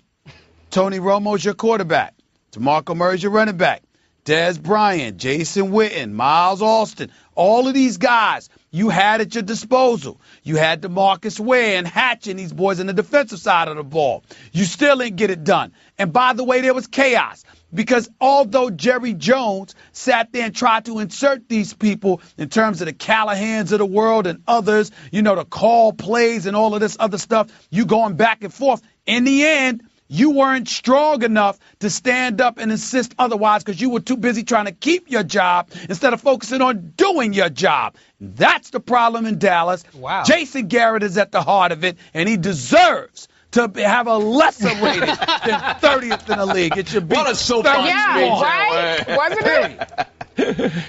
[SPEAKER 2] Tony Romo's your quarterback. DeMarco Murray's your running back. Dez Bryant, Jason Witten, Miles Austin, all of these guys you had at your disposal. You had DeMarcus Ware and Hatch and these boys on the defensive side of the ball. You still didn't get it done. And by the way, there was chaos because although Jerry Jones sat there and tried to insert these people in terms of the Callahans of the world and others, to call plays and all of this other stuff, you going back and forth. In the end, you weren't strong enough to stand up and insist otherwise because you were too busy trying to keep your job instead of focusing on doing your job. That's the problem in Dallas.
[SPEAKER 1] Wow.
[SPEAKER 2] Jason Garrett is at the heart of it, and he deserves to have a lesser rating than 30th in the league. It should be.
[SPEAKER 6] What a soapbox.
[SPEAKER 1] Yeah, right? Wasn't it?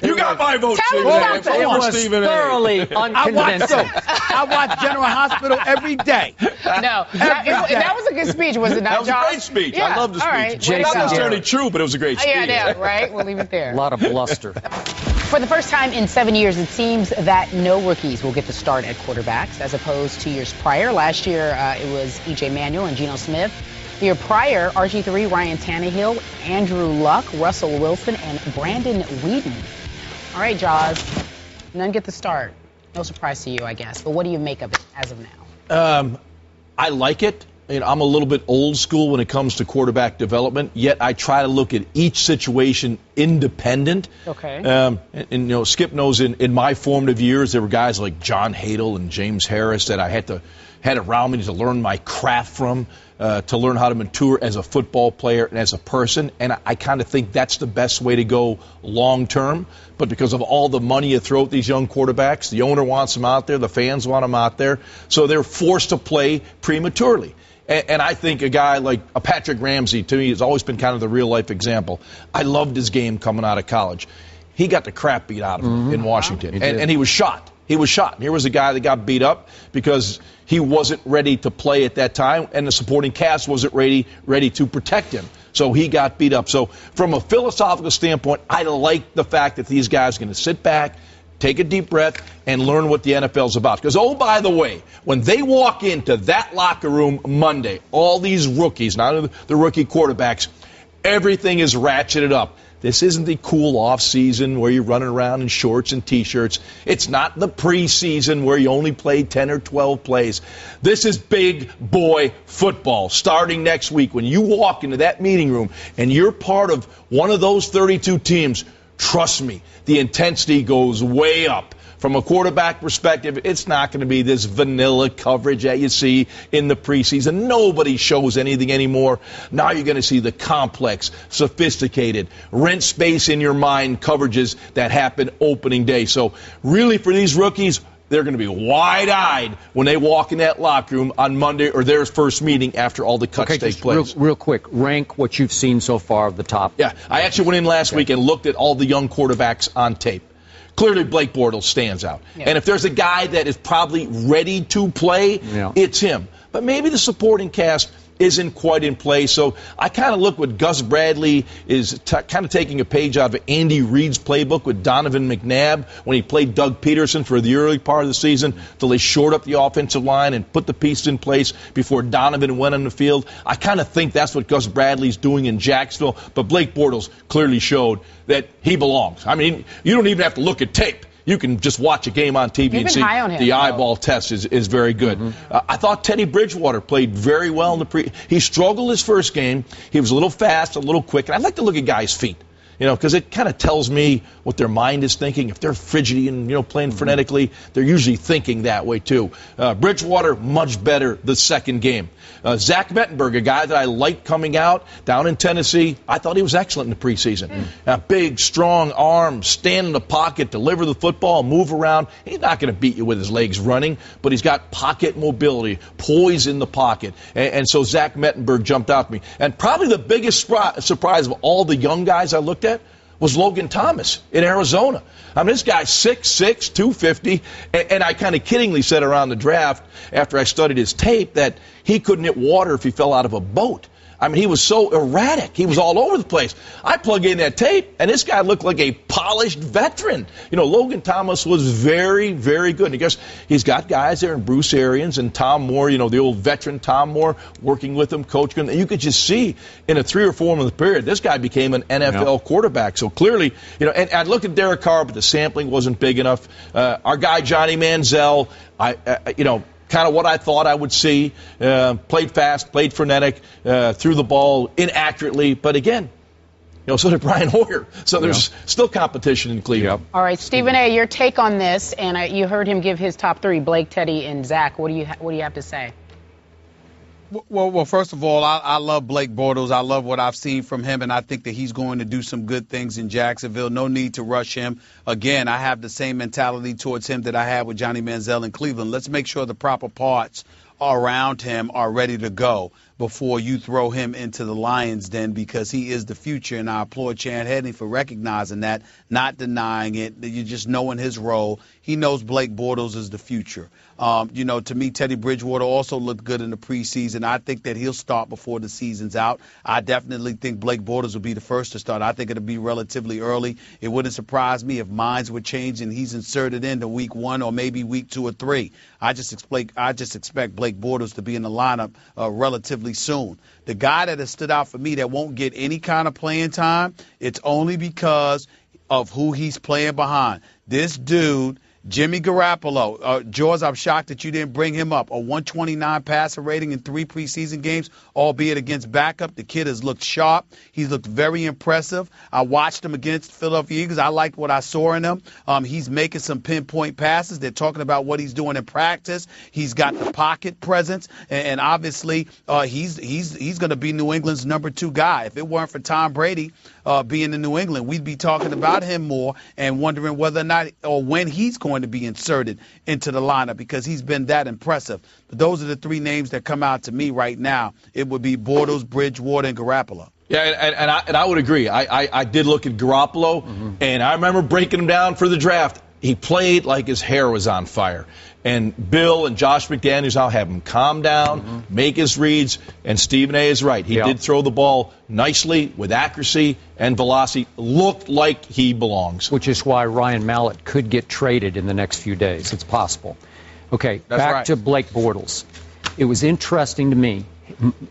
[SPEAKER 6] You got my vote,
[SPEAKER 1] Tell
[SPEAKER 6] Stephen
[SPEAKER 1] me
[SPEAKER 6] A.
[SPEAKER 3] It was
[SPEAKER 6] Stephen A.
[SPEAKER 3] thoroughly unconvincing.
[SPEAKER 2] I watch General Hospital every day.
[SPEAKER 1] No, that was a good speech, was it not,
[SPEAKER 6] That was
[SPEAKER 1] Josh?
[SPEAKER 6] a great speech.
[SPEAKER 1] Yeah.
[SPEAKER 6] I love the speech.
[SPEAKER 1] All right.
[SPEAKER 6] It's not necessarily true, but it was a great speech.
[SPEAKER 1] Yeah, right? We'll leave it there.
[SPEAKER 3] A lot of bluster.
[SPEAKER 1] For the first time in 7 years, it seems that no rookies will get to start at quarterbacks, as opposed to years prior. Last year, it was E.J. Manuel and Geno Smith. The year prior, RG3, Ryan Tannehill, Andrew Luck, Russell Wilson, and Brandon Weeden. All right, Jaws, none get the start. No surprise to you, I guess. But what do you make of it as of now?
[SPEAKER 6] I like it. I'm a little bit old school when it comes to quarterback development, yet I try to look at each situation independent.
[SPEAKER 1] Okay.
[SPEAKER 6] And Skip knows in my formative years, there were guys like John Hadle and James Harris that I had around me to learn my craft from, to learn how to mature as a football player and as a person. And I kind of think that's the best way to go long term. But because of all the money you throw at these young quarterbacks, the owner wants them out there, the fans want them out there, so they're forced to play prematurely. And I think a guy like a Patrick Ramsey, to me, has always been kind of the real-life example. I loved his game coming out of college. He got the crap beat out of him in Washington, and he was shot. He was shot. And here was a guy that got beat up because he wasn't ready to play at that time, and the supporting cast wasn't ready to protect him. So he got beat up. So from a philosophical standpoint, I like the fact that these guys are going to sit back, take a deep breath, and learn what the NFL's about. Because, oh, by the way, when they walk into that locker room Monday, all these rookies, not the rookie quarterbacks, everything is ratcheted up. This isn't the cool off season where you're running around in shorts and T-shirts. It's not the preseason where you only play 10 or 12 plays. This is big boy football starting next week. When you walk into that meeting room and you're part of one of those 32 teams, trust me, the intensity goes way up. From a quarterback perspective, it's not going to be this vanilla coverage that you see in the preseason. Nobody shows anything anymore. Now you're going to see the complex, sophisticated, rent space in your mind coverages that happen opening day. So really for these rookies, they're going to be wide-eyed when they walk in that locker room on Monday or their first meeting after all the cuts take place.
[SPEAKER 3] Real quick, rank what you've seen so far of the top.
[SPEAKER 6] Yeah, I actually went in last week and looked at all the young quarterbacks on tape. Clearly, Blake Bortles stands out. Yeah. And if there's a guy that is probably ready to play, it's him. But maybe the supporting cast isn't quite in place. So I kind of look what Gus Bradley is kind of taking a page out of Andy Reid's playbook with Donovan McNabb when he played Doug Peterson for the early part of the season till they shored up the offensive line and put the pieces in place before Donovan went on the field. I kind of think that's what Gus Bradley's doing in Jacksonville. But Blake Bortles clearly showed that he belongs. I mean, you don't even have to look at tape. You can just watch a game on TV and see the eyeball test is very good. I thought Teddy Bridgewater played very well in the He struggled his first game. He was a little fast, a little quick. And I like to look at guys' feet, because it kind of tells me what their mind is thinking. If they're fidgety and, playing frenetically, they're usually thinking that way too. Bridgewater, much better the second game. Zach Mettenberg, a guy that I liked coming out down in Tennessee, I thought he was excellent in the preseason. Big, strong arm, stand in the pocket, deliver the football, move around. He's not going to beat you with his legs running, but he's got pocket mobility, poise in the pocket. And so Zach Mettenberg jumped out to me. And probably the biggest surprise of all the young guys I looked at was Logan Thomas in Arizona. I mean, this guy's 6'6", 250, and I kind of kiddingly said around the draft after I studied his tape that he couldn't hit water if he fell out of a boat. I mean, he was so erratic. He was all over the place. I plug in that tape, and this guy looked like a polished veteran. Logan Thomas was very, very good. And I guess he's got guys there in Bruce Arians and Tom Moore, the old veteran Tom Moore, working with him, coaching him. And you could just see in a 3 or 4 month period, this guy became an NFL quarterback. So clearly, and I look at Derek Carr, but the sampling wasn't big enough. Our guy, Johnny Manziel, kind of what I thought I would see. Played fast, played frenetic, threw the ball inaccurately. But again, so did Brian Hoyer. So there's still competition in Cleveland.
[SPEAKER 1] All right, Stephen A., your take on this, and you heard him give his top 3, Blake, Teddy, and Zach. What do you have to say?
[SPEAKER 2] Well, first of all, I love Blake Bortles. I love what I've seen from him, and I think that he's going to do some good things in Jacksonville. No need to rush him. Again, I have the same mentality towards him that I had with Johnny Manziel in Cleveland. Let's make sure the proper parts around him are ready to go before you throw him into the Lions' den, because he is the future, and I applaud Chan Hedney for recognizing that, not denying it. You just knowing his role. He knows Blake Bortles is the future. To me, Teddy Bridgewater also looked good in the preseason. I think that he'll start before the season's out. I definitely think Blake Bortles will be the first to start. I think it'll be relatively early. It wouldn't surprise me if minds would change and he's inserted into week 1 or maybe week 2 or 3. I just expect Blake Bortles to be in the lineup relatively soon. The guy that has stood out for me that won't get any kind of playing time, it's only because of who he's playing behind. This dude, Jimmy Garoppolo. George, I'm shocked that you didn't bring him up. A 129 passer rating in 3 preseason games, albeit against backup. The kid has looked sharp. He's looked very impressive. I watched him against Philadelphia Eagles. I liked what I saw in him. He's making some pinpoint passes. They're talking about what he's doing in practice. He's got the pocket presence, and obviously he's going to be New England's number 2 guy. If it weren't for Tom Brady being in New England, we'd be talking about him more and wondering whether or not or when he's going to be inserted into the lineup, because he's been that impressive. But those are the 3 names that come out to me right now. It would be Bortles, Bridgewater, and Garoppolo.
[SPEAKER 6] Yeah, and I would agree. I did look at Garoppolo, and I remember breaking him down for the draft. He played like his hair was on fire. And Bill and Josh McDaniels now have him calm down, make his reads, and Stephen A. is right. He did throw the ball nicely with accuracy and velocity. Looked like he belongs.
[SPEAKER 3] Which is why Ryan Mallett could get traded in the next few days. It's possible. Okay, back to Blake Bortles. It was interesting to me.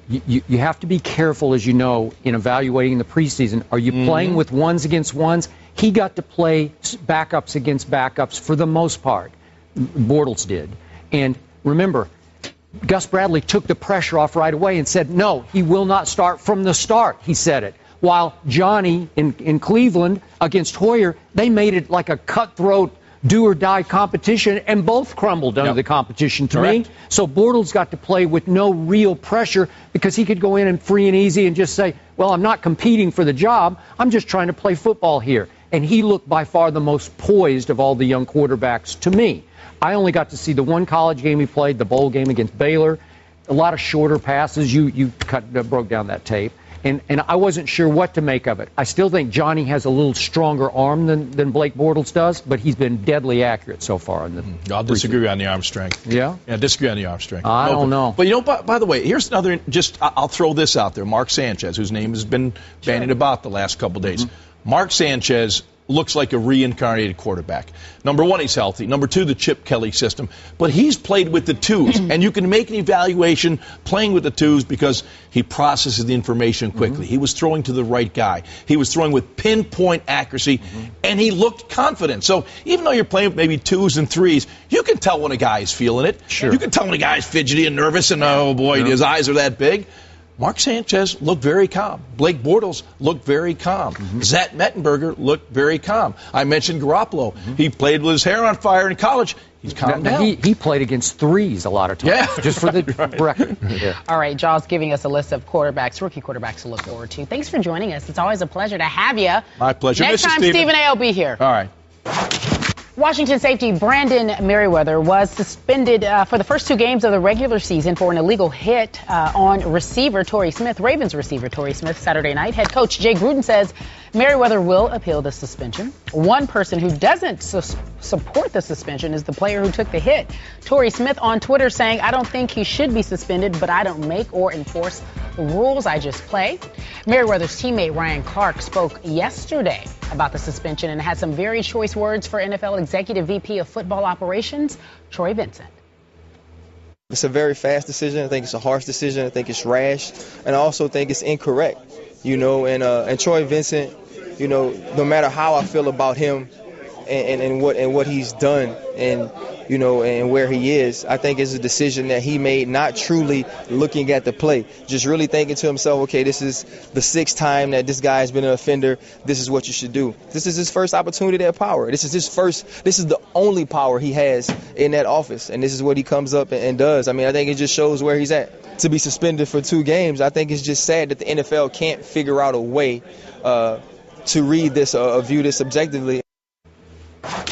[SPEAKER 3] You have to be careful, as you know, in evaluating the preseason. Are you playing with ones against ones? He got to play backups against backups for the most part. Bortles did. And remember, Gus Bradley took the pressure off right away and said, no, he will not start from the start. He said it. While Johnny in Cleveland against Hoyer, they made it like a cutthroat do-or-die competition, and both crumbled under the competition to me. So Bortles got to play with no real pressure because he could go in and free and easy and just say, well, I'm not competing for the job. I'm just trying to play football here. And he looked by far the most poised of all the young quarterbacks to me. I only got to see the one college game he played, the bowl game against Baylor. A lot of shorter passes. You broke down that tape. and I wasn't sure what to make of it. I still think Johnny has a little stronger arm than Blake Bortles does, but he's been deadly accurate so far.
[SPEAKER 6] I'll disagree on the arm strength.
[SPEAKER 3] Yeah?
[SPEAKER 6] Yeah, disagree on the arm strength.
[SPEAKER 3] I don't know.
[SPEAKER 6] But, by the way, here's another, I'll throw this out there. Mark Sanchez, whose name has been bandied about the last couple days. Mark Sanchez looks like a reincarnated quarterback. Number one, he's healthy. Number two, the Chip Kelly system. But he's played with the twos, and you can make an evaluation playing with the twos because he processes the information quickly. He was throwing to the right guy. He was throwing with pinpoint accuracy, and he looked confident. So even though you're playing with maybe twos and threes, you can tell when a guy is feeling it.
[SPEAKER 3] Sure.
[SPEAKER 6] You can tell when a guy is fidgety and nervous, and oh boy, his eyes are that big. Mark Sanchez looked very calm. Blake Bortles looked very calm. Zach Mettenberger looked very calm. I mentioned Garoppolo. He played with his hair on fire in college. He's calmed down.
[SPEAKER 3] He played against threes a lot of times.
[SPEAKER 6] Yeah.
[SPEAKER 3] Just for the record. Yeah.
[SPEAKER 1] All right, Jaws giving us a list of quarterbacks, rookie quarterbacks to look forward to. Thanks for joining us. It's always a pleasure to have you.
[SPEAKER 6] My pleasure.
[SPEAKER 1] Next time, Stephen A. will be here.
[SPEAKER 6] All right.
[SPEAKER 1] Washington safety Brandon Merriweather was suspended for the first 2 games of the regular season for an illegal hit on receiver Torrey Smith, Ravens receiver Torrey Smith, Saturday night. Head coach Jay Gruden says Merriweather will appeal the suspension. One person who doesn't support the suspension is the player who took the hit. Torrey Smith on Twitter saying, "I don't think he should be suspended, but I don't make or enforce the rules. I just play." Merriweather's teammate Ryan Clark spoke yesterday about the suspension and had some very choice words for NFL Executive VP of Football Operations, Troy Vincent.
[SPEAKER 7] It's a very fast decision. I think it's a harsh decision. I think it's rash. And I also think it's incorrect, and Troy Vincent, no matter how I feel about him and what he's done and where he is, I think it's a decision that he made not truly looking at the play, just really thinking to himself, okay, this is the 6th time that this guy's been an offender. This is what you should do. This is his first opportunity at power. This is the only power he has in that office, and this is what he comes up and does. I mean, I think it just shows where he's at. To be suspended for 2 games, I think it's just sad that the NFL can't figure out a way to read this or view this objectively.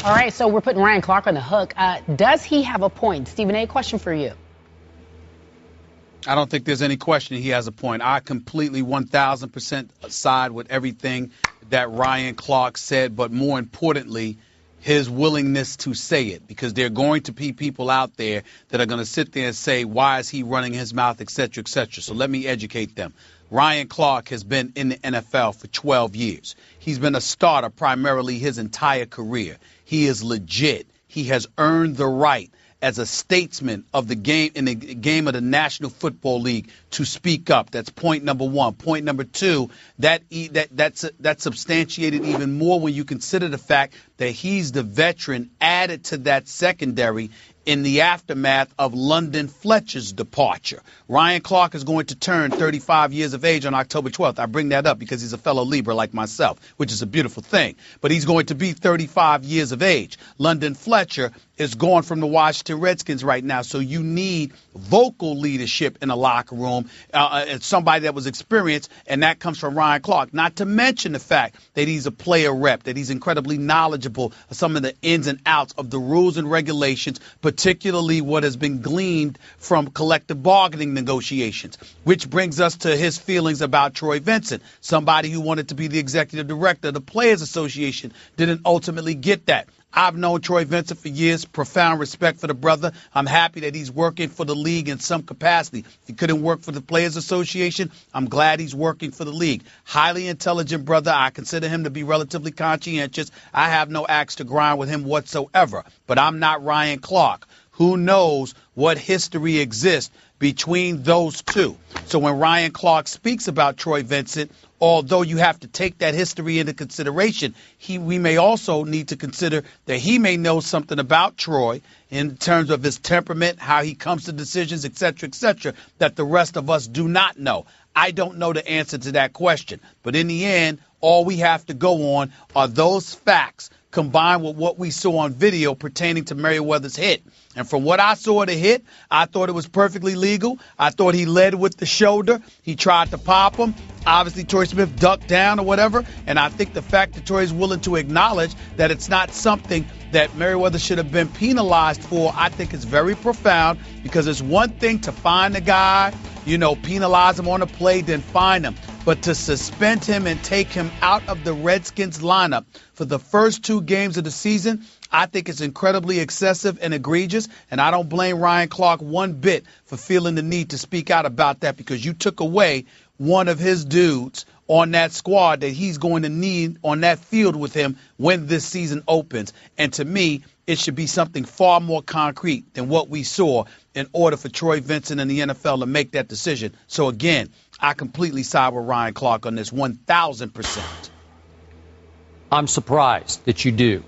[SPEAKER 1] All right, so we're putting Ryan Clark on the hook. Does he have a point? Stephen A., question for you.
[SPEAKER 2] I don't think there's any question he has a point. I completely 1,000% side with everything that Ryan Clark said, but more importantly, his willingness to say it, because there are going to be people out there that are going to sit there and say, why is he running his mouth, et cetera, et cetera. So let me educate them. Ryan Clark has been in the NFL for 12 years. He's been a starter primarily his entire career. He is legit. He has earned the right as a statesman of the game in the game of the National Football League to speak up. That's point number 1. Point number 2, that's substantiated even more when you consider the fact that he's the veteran added to that secondary in the aftermath of London Fletcher's departure. Ryan Clark is going to turn 35 years of age on October 12th. I bring that up because he's a fellow Libra like myself, which is a beautiful thing. But he's going to be 35 years of age. London Fletcher is gone from the Washington Redskins right now, so you need vocal leadership in a locker room, somebody that was experienced, and that comes from Ryan Clark. Not to mention the fact that he's a player rep, that he's incredibly knowledgeable of some of the ins and outs of the rules and regulations, particularly what has been gleaned from collective bargaining negotiations, which brings us to his feelings about Troy Vincent, somebody who wanted to be the executive director of the Players Association, didn't ultimately get that. I've known Troy Vincent for years, profound respect for the brother. I'm happy that he's working for the league in some capacity. If he couldn't work for the Players Association, I'm glad he's working for the league. Highly intelligent brother. I consider him to be relatively conscientious. I have no axe to grind with him whatsoever. But I'm not Ryan Clark. Who knows what history exists between those two? So when Ryan Clark speaks about Troy Vincent, although you have to take that history into consideration, we may also need to consider that he may know something about Troy in terms of his temperament, how he comes to decisions, et cetera, that the rest of us do not know. I don't know the answer to that question. But in the end, all we have to go on are those facts combined with what we saw on video pertaining to Merriweather's hit. And from what I saw of the hit, I thought it was perfectly legal. I thought he led with the shoulder. He tried to pop him. Obviously, Torrey Smith ducked down or whatever. And I think the fact that Torrey is willing to acknowledge that it's not something that Merriweather should have been penalized for, I think is very profound, because it's one thing to find the guy, penalize him on a play, then fine him. But to suspend him and take him out of the Redskins lineup for the first 2 games of the season, I think it's incredibly excessive and egregious, and I don't blame Ryan Clark one bit for feeling the need to speak out about that, because you took away one of his dudes on that squad that he's going to need on that field with him when this season opens. And to me, it should be something far more concrete than what we saw in order for Troy Vincent and the NFL to make that decision. So, again, I completely side with Ryan Clark on this 1,000%.
[SPEAKER 3] I'm surprised that you do.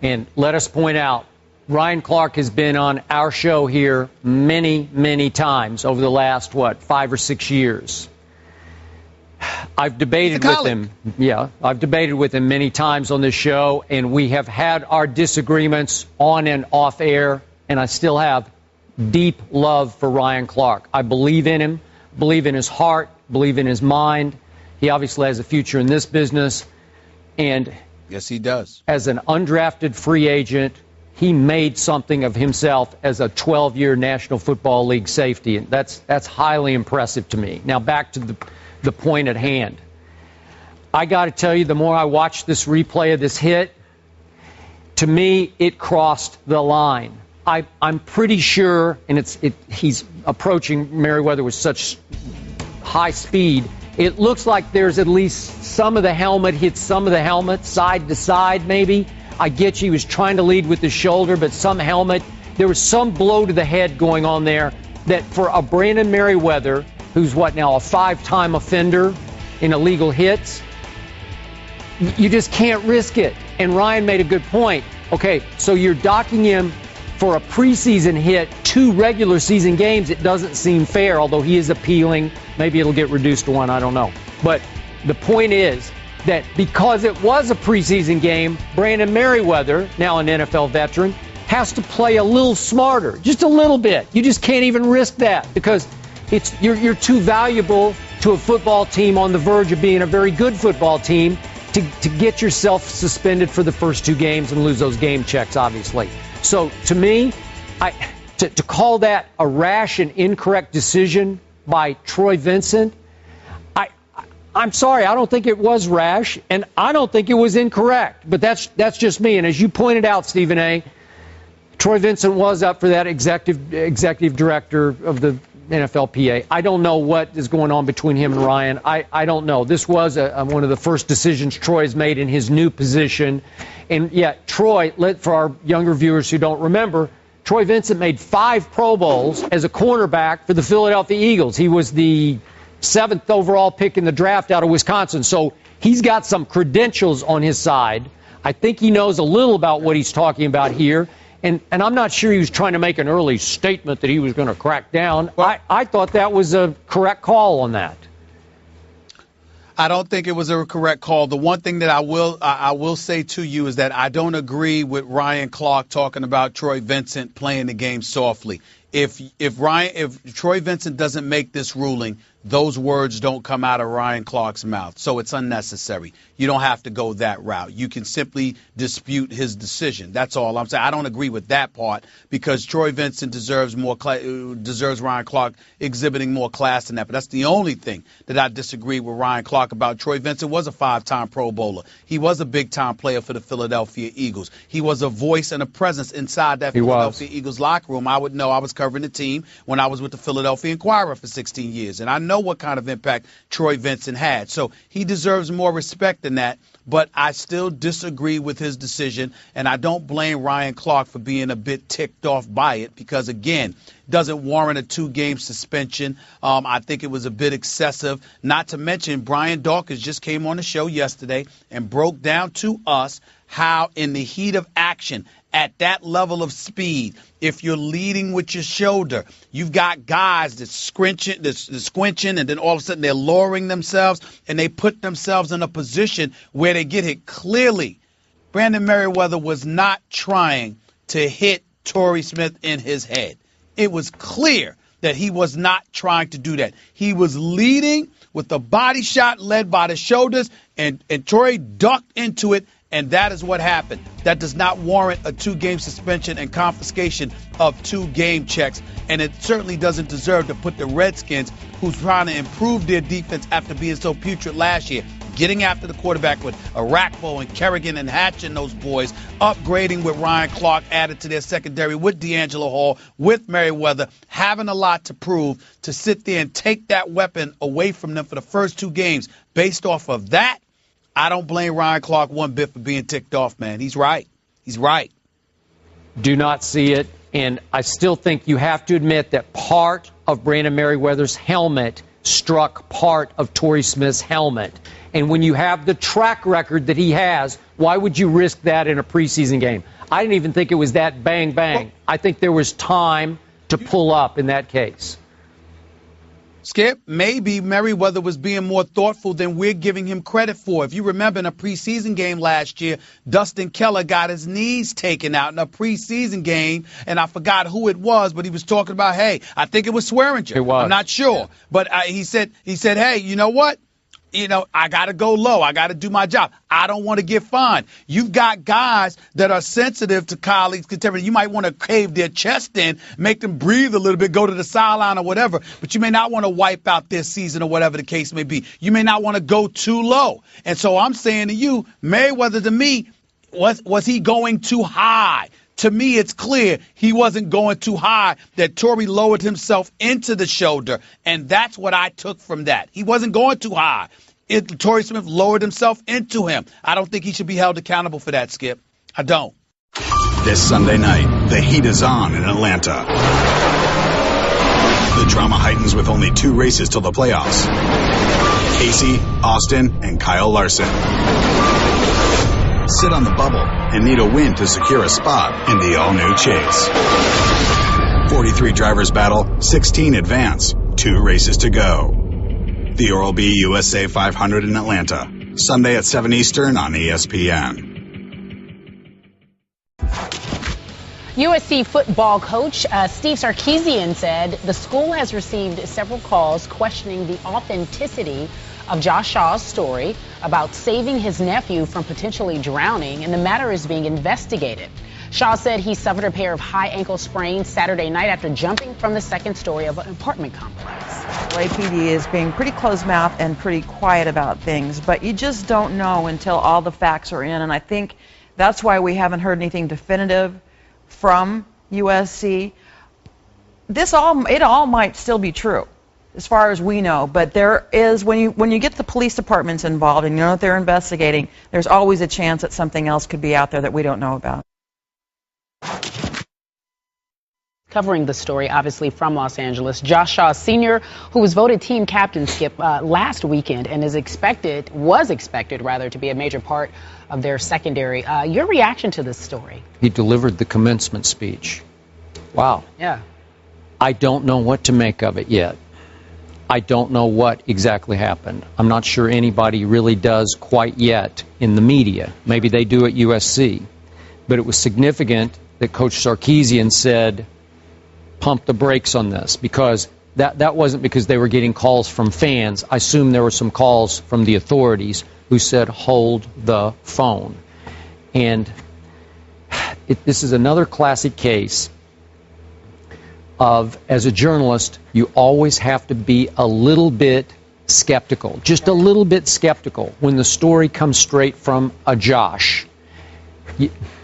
[SPEAKER 3] And let us point out, Ryan Clark has been on our show here many, many times over the last, 5 or 6 years. I've debated with him. Yeah, I've debated with him many times on this show, and we have had our disagreements on and off air, and I still have deep love for Ryan Clark. I believe in him, believe in his heart, believe in his mind. He obviously has a future in this business, and
[SPEAKER 2] yes, he does. As
[SPEAKER 3] an undrafted free agent, he made something of himself as a 12-year National Football League safety, and that's highly impressive to me. Now back to the point at hand. I got to tell you, the more I watch this replay of this hit, to me, it crossed the line. I'm pretty sure, and he's approaching Merriweather with such high speed, it looks like there's at least some of the helmet hits some of the helmet, side to side maybe. I get you, he was trying to lead with the shoulder, but some helmet, there was some blow to the head going on there that for a Brandon Merriweather, who's a 5-time offender in illegal hits, you just can't risk it. And Ryan made a good point. Okay, so you're docking him for a preseason hit, 2 regular season games. It doesn't seem fair, although he is appealing. Maybe it'll get reduced to 1, I don't know. But the point is that because it was a preseason game, Brandon Merriweather, now an NFL veteran, has to play a little smarter, just a little bit. You just can't even risk that because you're too valuable to a football team on the verge of being a very good football team to get yourself suspended for the first 2 games and lose those game checks, obviously. So to me, to call that a rash and incorrect decision by Troy Vincent, I'm sorry, I don't think it was rash, and I don't think it was incorrect. But that's just me. And as you pointed out, Stephen A., Troy Vincent was up for that executive director of the NFLPA. I don't know what is going on between him and Ryan. I don't know. This was one of the first decisions Troy's made in his new position. And yet, Troy, for our younger viewers who don't remember, Troy Vincent made 5 Pro Bowls as a cornerback for the Philadelphia Eagles. He was the 7th overall pick in the draft out of Wisconsin. So he's got some credentials on his side. I think he knows a little about what he's talking about here. And I'm not sure he was trying to make an early statement that he was going to crack down. I thought that was a correct call on that.
[SPEAKER 2] I don't think it was a correct call. The one thing that I will say to you is that I don't agree with Ryan Clark talking about Troy Vincent playing the game softly. If Troy Vincent doesn't make this ruling, those words don't come out of Ryan Clark's mouth. So it's unnecessary. You don't have to go that route. You can simply dispute his decision. That's all I'm saying. I don't agree with that part because Troy Vincent deserves Ryan Clark exhibiting more class than that. But that's the only thing that I disagree with Ryan Clark about. Troy Vincent was a 5-time Pro Bowler. He was a big-time player for the Philadelphia Eagles. He was a voice and a presence inside that Philadelphia Eagles locker room. I would know. I was covering the team when I was with the Philadelphia Inquirer for 16 years, and I know what kind of impact Troy Vincent had. So he deserves more respect than that, but I still disagree with his decision, and I don't blame Ryan Clark for being a bit ticked off by it because, again, doesn't warrant a 2-game suspension. I think it was a bit excessive. Not to mention, Brian Dawkins just came on the show yesterday and broke down to us how in the heat of action, at that level of speed, if you're leading with your shoulder, you've got guys that's squinching, and then all of a sudden they're lowering themselves, and they put themselves in a position where they get hit. Clearly, Brandon Merriweather was not trying to hit Torrey Smith in his head. It was clear that he was not trying to do that. He was leading with the body shot led by the shoulders, and Torrey ducked into it And that is what happened. That does not warrant a 2-game suspension and confiscation of 2 game checks. And it certainly doesn't deserve to put the Redskins, who's trying to improve their defense after being so putrid last year, getting after the quarterback with Arakpo and Kerrigan and Hatch and those boys, upgrading with Ryan Clark added to their secondary, with D'Angelo Hall, with Merriweather, having a lot to prove, to sit there and take that weapon away from them for the first 2 games. Based off of that, I don't blame Ryan Clark one bit for being ticked off, man. He's right. He's right.
[SPEAKER 3] Do not see it. And I still think you have to admit that part of Brandon Merriweather's helmet struck part of Torrey Smith's helmet. And when you have the track record that he has, why would you risk that in a preseason game? I didn't even think it was that bang, bang. I think there was time to pull up in that case.
[SPEAKER 2] Skip, maybe Merriweather was being more thoughtful than we're giving him credit for. If you remember in a preseason game last year, Dustin Keller got his knees taken out in a preseason game, and I forgot who it was, but he was talking about, hey, I think it was Swearinger.
[SPEAKER 3] It was.
[SPEAKER 2] I'm not sure. But he said, hey, you know what? I got to go low. I got to do my job. I don't want to get fined. You've got guys that are sensitive to colleagues' contemporary. You might want to cave their chest in, make them breathe a little bit, go to the sideline or whatever, but you may not want to wipe out their season or whatever the case may be. You may not want to go too low. And so I'm saying to you, Merriweather, to me, was he going too high? To me, it's clear he wasn't going too high, that Torrey lowered himself into the shoulder, and that's what I took from that. He wasn't going too high. Torrey Smith lowered himself into him. I don't think he should be held accountable for that, Skip. I don't.
[SPEAKER 8] This Sunday night, the heat is on in Atlanta. The drama heightens with only 2 races till the playoffs. Casey, Austin, and Kyle Larson sit on the bubble and need a win to secure a spot in the all-new Chase. 43 drivers battle, 16 advance, 2 races to go. The Oral-B USA 500 in Atlanta, Sunday at 7 Eastern on ESPN.
[SPEAKER 1] USC football coach Steve Sarkisian said the school has received several calls questioning the authenticity of Josh Shaw's story about saving his nephew from potentially drowning, and the matter is being investigated. Shaw said he suffered a pair of high ankle sprains Saturday night after jumping from the 2nd story of an apartment complex.
[SPEAKER 9] APD is being pretty closed-mouthed and pretty quiet about things, but you just don't know until all the facts are in, and I think that's why we haven't heard anything definitive from USC. It all might still be true, as far as we know, but there is, when you get the police departments involved and you know that they're investigating, there's always a chance that something else could be out there that we don't know about.
[SPEAKER 1] Covering the story, obviously, from Los Angeles, Josh Shaw Sr., who was voted team captain, Skip, last weekend and was expected to be a major part of their secondary. Your reaction to this story?
[SPEAKER 3] He delivered the commencement speech. Wow.
[SPEAKER 1] Yeah.
[SPEAKER 3] I don't know what to make of it yet. I don't know what exactly happened. I'm not sure anybody really does quite yet in the media. Maybe they do at USC. But it was significant that Coach Sarkisian said, pump the brakes on this, because that wasn't because they were getting calls from fans. I assume there were some calls from the authorities who said, hold the phone. And this is another classic case of, as a journalist, you always have to be a little bit skeptical, just a little bit skeptical when the story comes straight from a Josh.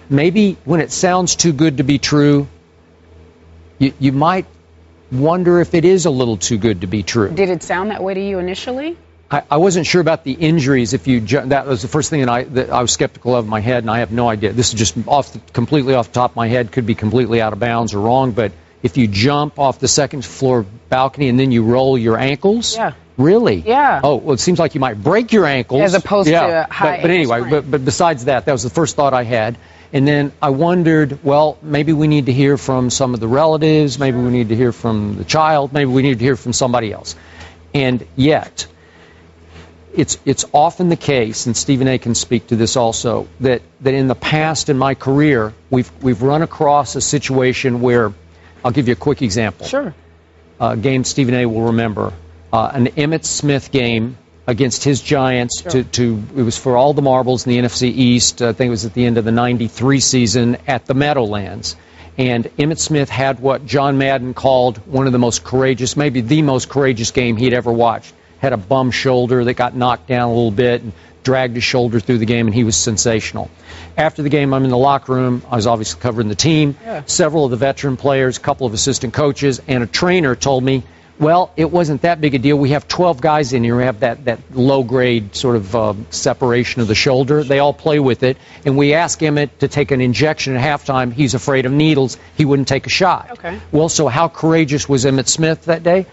[SPEAKER 3] Maybe when it sounds too good to be true, you might wonder if it is a little too good to be true.
[SPEAKER 1] Did it sound that way to you initially?
[SPEAKER 3] I wasn't sure about the injuries. That was the first thing that I was skeptical of in my head, and I have no idea. This is just completely off the top of my head, could be completely out of bounds or wrong, but if you jump off the 2nd floor balcony and then you roll your ankles?
[SPEAKER 1] Yeah.
[SPEAKER 3] Really?
[SPEAKER 1] Yeah.
[SPEAKER 3] Oh, well, it seems like you might break your ankles.
[SPEAKER 1] As opposed to high
[SPEAKER 3] but anyway, but besides that was the first thought I had. And then I wondered, well, maybe we need to hear from some of the relatives, maybe we need to hear from the child, maybe we need to hear from somebody else. And yet, it's often the case, and Stephen A. can speak to this also, that in the past in my career, we've run across a situation where, I'll give you a quick example.
[SPEAKER 1] Sure.
[SPEAKER 3] A game Stephen A. will remember, an Emmitt Smith game against his Giants. Sure. It was for all the marbles in the NFC East. I think it was at the end of the '93 season at the Meadowlands. And Emmitt Smith had what John Madden called one of the most courageous, maybe the most courageous game he'd ever watched. Had a bum shoulder that got knocked down a little bit and dragged his shoulder through the game, and he was sensational. After the game, I'm in the locker room. I was obviously covering the team. Yeah. Several of the veteran players, a couple of assistant coaches, and a trainer told me, well, it wasn't that big a deal. We have 12 guys in here who have that low-grade sort of separation of the shoulder. They all play with it. And we asked Emmitt to take an injection at halftime. He's afraid of needles. He wouldn't take a shot. Okay. Well, so how courageous was Emmitt Smith that day?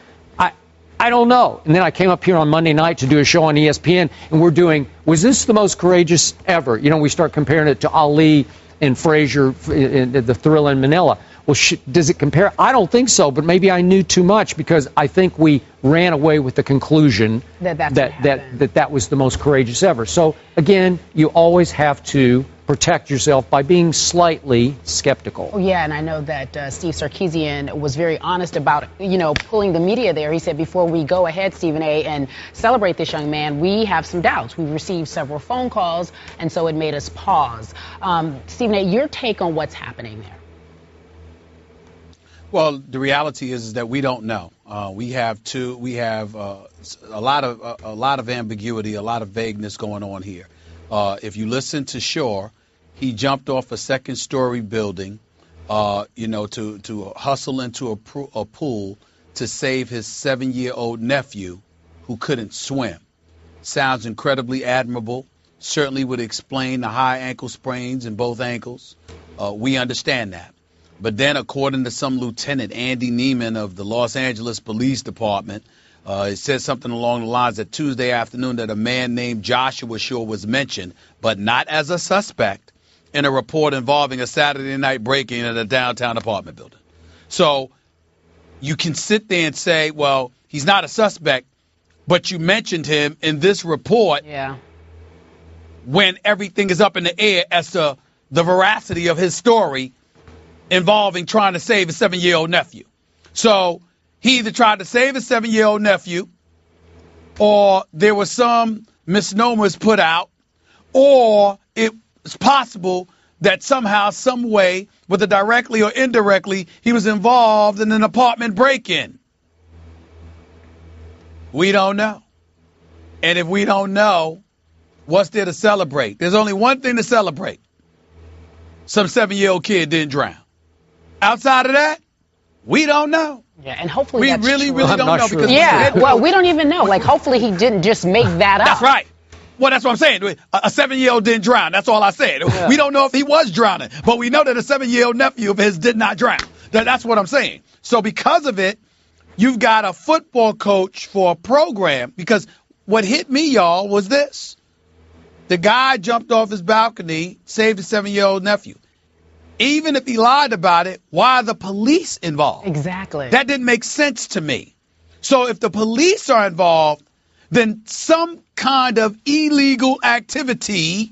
[SPEAKER 3] I don't know. And then I came up here on Monday night to do a show on ESPN, and we're doing, was this the most courageous ever? You know, we start comparing it to Ali and Frazier in the Thrilla in Manila. Well, does it compare? I don't think so, but maybe I knew too much because I think we ran away with the conclusion that was the most courageous ever. So, again, you always have to protect yourself by being slightly skeptical.
[SPEAKER 1] Oh, yeah, and I know that Steve Sarkisian was very honest about, pulling the media there. He said, before we go ahead, Stephen A., and celebrate this young man, we have some doubts. We've received several phone calls, and so it made us pause. Stephen A., your take on what's happening there?
[SPEAKER 2] Well, the reality is that we don't know. We have a lot of ambiguity, a lot of vagueness going on here. If you listen to Shore, he jumped off a second-story building, to hustle into a pool to save his 7-year-old nephew who couldn't swim. Sounds incredibly admirable. Certainly would explain the high ankle sprains in both ankles. We understand that. But then, according to some Lieutenant Andy Neiman of the Los Angeles Police Department, it said something along the lines that Tuesday afternoon that a man named Joshua Shore was mentioned, but not as a suspect, in a report involving a Saturday night break-in at a downtown apartment building. So you can sit there and say, well, he's not a suspect, but you mentioned him in this report when everything is up in the air as to the veracity of his story involving trying to save his 7-year-old nephew. So he either tried to save his 7-year-old nephew, or there was some misnomers put out, or it's possible that somehow, some way, whether directly or indirectly, he was involved in an apartment break-in. We don't know. And if we don't know, what's there to celebrate? There's only one thing to celebrate. Some 7-year-old kid didn't drown. Outside of that, we don't know.
[SPEAKER 1] Yeah, and hopefully that's
[SPEAKER 2] really
[SPEAKER 1] true.
[SPEAKER 2] don't know.
[SPEAKER 3] Sure.
[SPEAKER 2] Because
[SPEAKER 1] well, we don't even know. Like, hopefully he didn't just make that up.
[SPEAKER 2] That's right. Well, that's what I'm saying. A 7-year-old didn't drown. That's all I said. Yeah. We don't know if he was drowning, but we know that a 7-year-old nephew of his did not drown. That's what I'm saying. So because of it, you've got a football coach for a program, because what hit me, y'all, was this. The guy jumped off his balcony, saved his 7-year-old nephew. Even if he lied about it, why are the police involved?
[SPEAKER 1] Exactly.
[SPEAKER 2] That didn't make sense to me. So if the police are involved, then some kind of illegal activity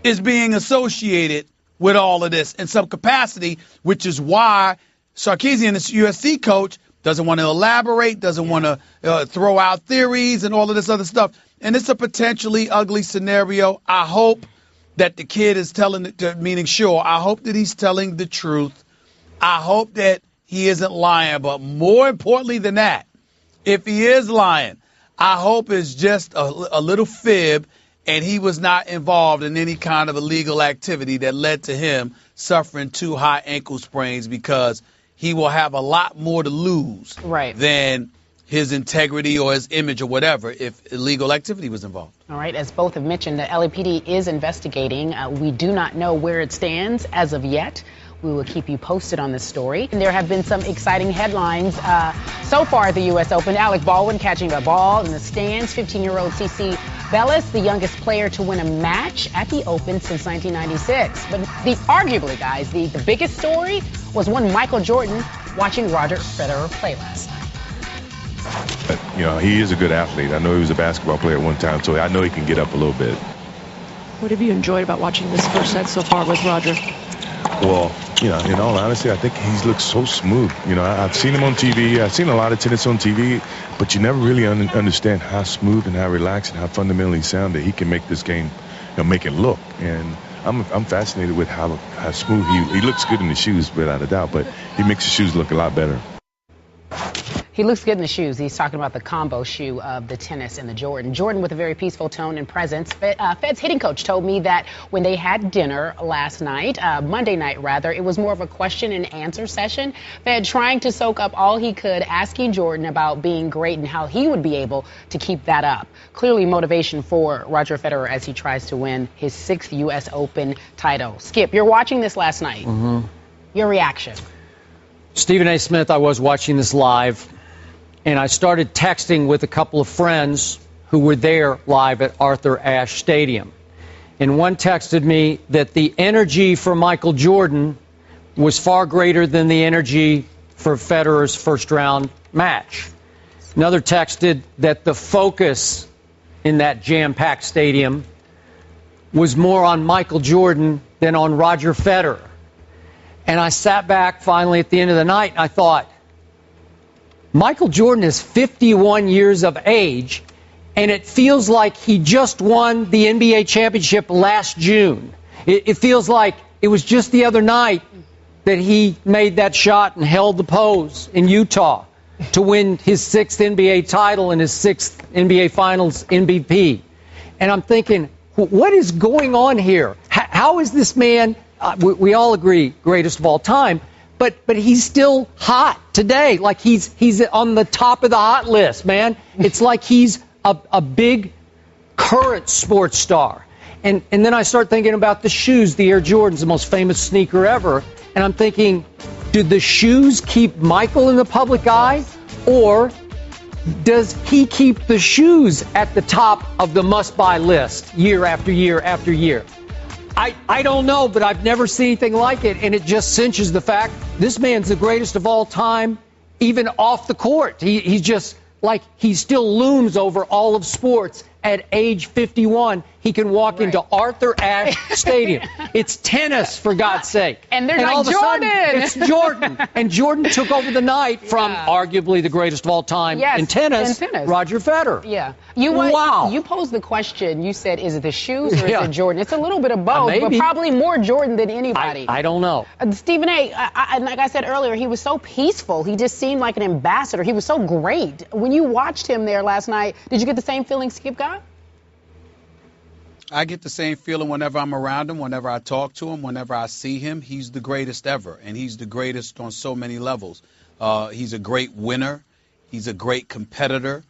[SPEAKER 2] is being associated with all of this in some capacity, which is why Sarkisian, this USC coach, doesn't want to elaborate, doesn't want to throw out theories and all of this other stuff. And it's a potentially ugly scenario. I hope that the kid is telling, meaning Shore, I hope that he's telling the truth. I hope that he isn't lying. But more importantly than that, if he is lying, I hope it's just a little fib and he was not involved in any kind of illegal activity that led to him suffering 2 high ankle sprains, because he will have a lot more to lose than his integrity or his image or whatever if illegal activity was involved.
[SPEAKER 1] All right, as both have mentioned, the LAPD is investigating. We do not know where it stands as of yet. We will keep you posted on this story. And there have been some exciting headlines so far at the U.S. Open. Alec Baldwin catching a ball in the stands. 15-year-old CC Bayless, the youngest player to win a match at the Open since 1996. But arguably, guys, the biggest story was one Michael Jordan watching Roger Federer play last night.
[SPEAKER 10] He is a good athlete. I know he was a basketball player at one time, so I know he can get up a little bit.
[SPEAKER 11] What have you enjoyed about watching this first set so far with Roger?
[SPEAKER 10] Well, in all honesty, I think he looks so smooth. I've seen him on TV. I've seen a lot of tennis on TV, but you never really understand how smooth and how relaxed and how fundamentally sound that he can make this game, make it look. And I'm fascinated with how smooth he looks good in the shoes, without a doubt, but he makes the shoes look a lot better.
[SPEAKER 1] He looks good in the shoes. He's talking about the combo shoe of the tennis and the Jordan. Jordan with a very peaceful tone and presence. Fed's hitting coach told me that when they had dinner last night, Monday night rather, it was more of a question and answer session. Fed trying to soak up all he could, asking Jordan about being great and how he would be able to keep that up. Clearly motivation for Roger Federer as he tries to win his 6th U.S. Open title. Skip, you're watching this last night. Mm-hmm. Your reaction?
[SPEAKER 3] Stephen A. Smith, I was watching this live. And I started texting with a couple of friends who were there live at Arthur Ashe Stadium. And one texted me that the energy for Michael Jordan was far greater than the energy for Federer's first-round match. Another texted that the focus in that jam-packed stadium was more on Michael Jordan than on Roger Federer. And I sat back finally at the end of the night and I thought, Michael Jordan is 51 years of age, and it feels like he just won the NBA championship last June. It feels like it was just the other night that he made that shot and held the pose in Utah to win his 6th NBA title and his 6th NBA Finals MVP. And I'm thinking, what is going on here? How is this man, we all agree, greatest of all time, but he's still hot today. Like he's on the top of the hot list, man. It's like he's a big current sports star. And then I start thinking about the shoes, the Air Jordans, the most famous sneaker ever. And I'm thinking, do the shoes keep Michael in the public eye? Or does he keep the shoes at the top of the must-buy list year after year after year? I don't know, but I've never seen anything like it, and it just cinches the fact this man's the greatest of all time, even off the court. He's just like he still looms over all of sports. At age 51, he can walk into Arthur Ashe Stadium. It's tennis, for God's sake.
[SPEAKER 1] And they're
[SPEAKER 3] all
[SPEAKER 1] like,
[SPEAKER 3] of a
[SPEAKER 1] Jordan!
[SPEAKER 3] sudden, it's Jordan. And Jordan took over the night from arguably the greatest of all time in tennis, Roger Federer.
[SPEAKER 1] Yeah.
[SPEAKER 3] Wow.
[SPEAKER 1] You posed the question. You said, is it the shoes or is it Jordan? It's a little bit of both, but probably more Jordan than anybody.
[SPEAKER 3] I don't know.
[SPEAKER 1] Stephen A., like I said earlier, he was so peaceful. He just seemed like an ambassador. He was so great. When you watched him there last night, did you get the same feeling Skip got?
[SPEAKER 2] I get the same feeling whenever I'm around him, whenever I talk to him, whenever I see him. He's the greatest ever, and he's the greatest on so many levels. He's a great winner. He's a great competitor.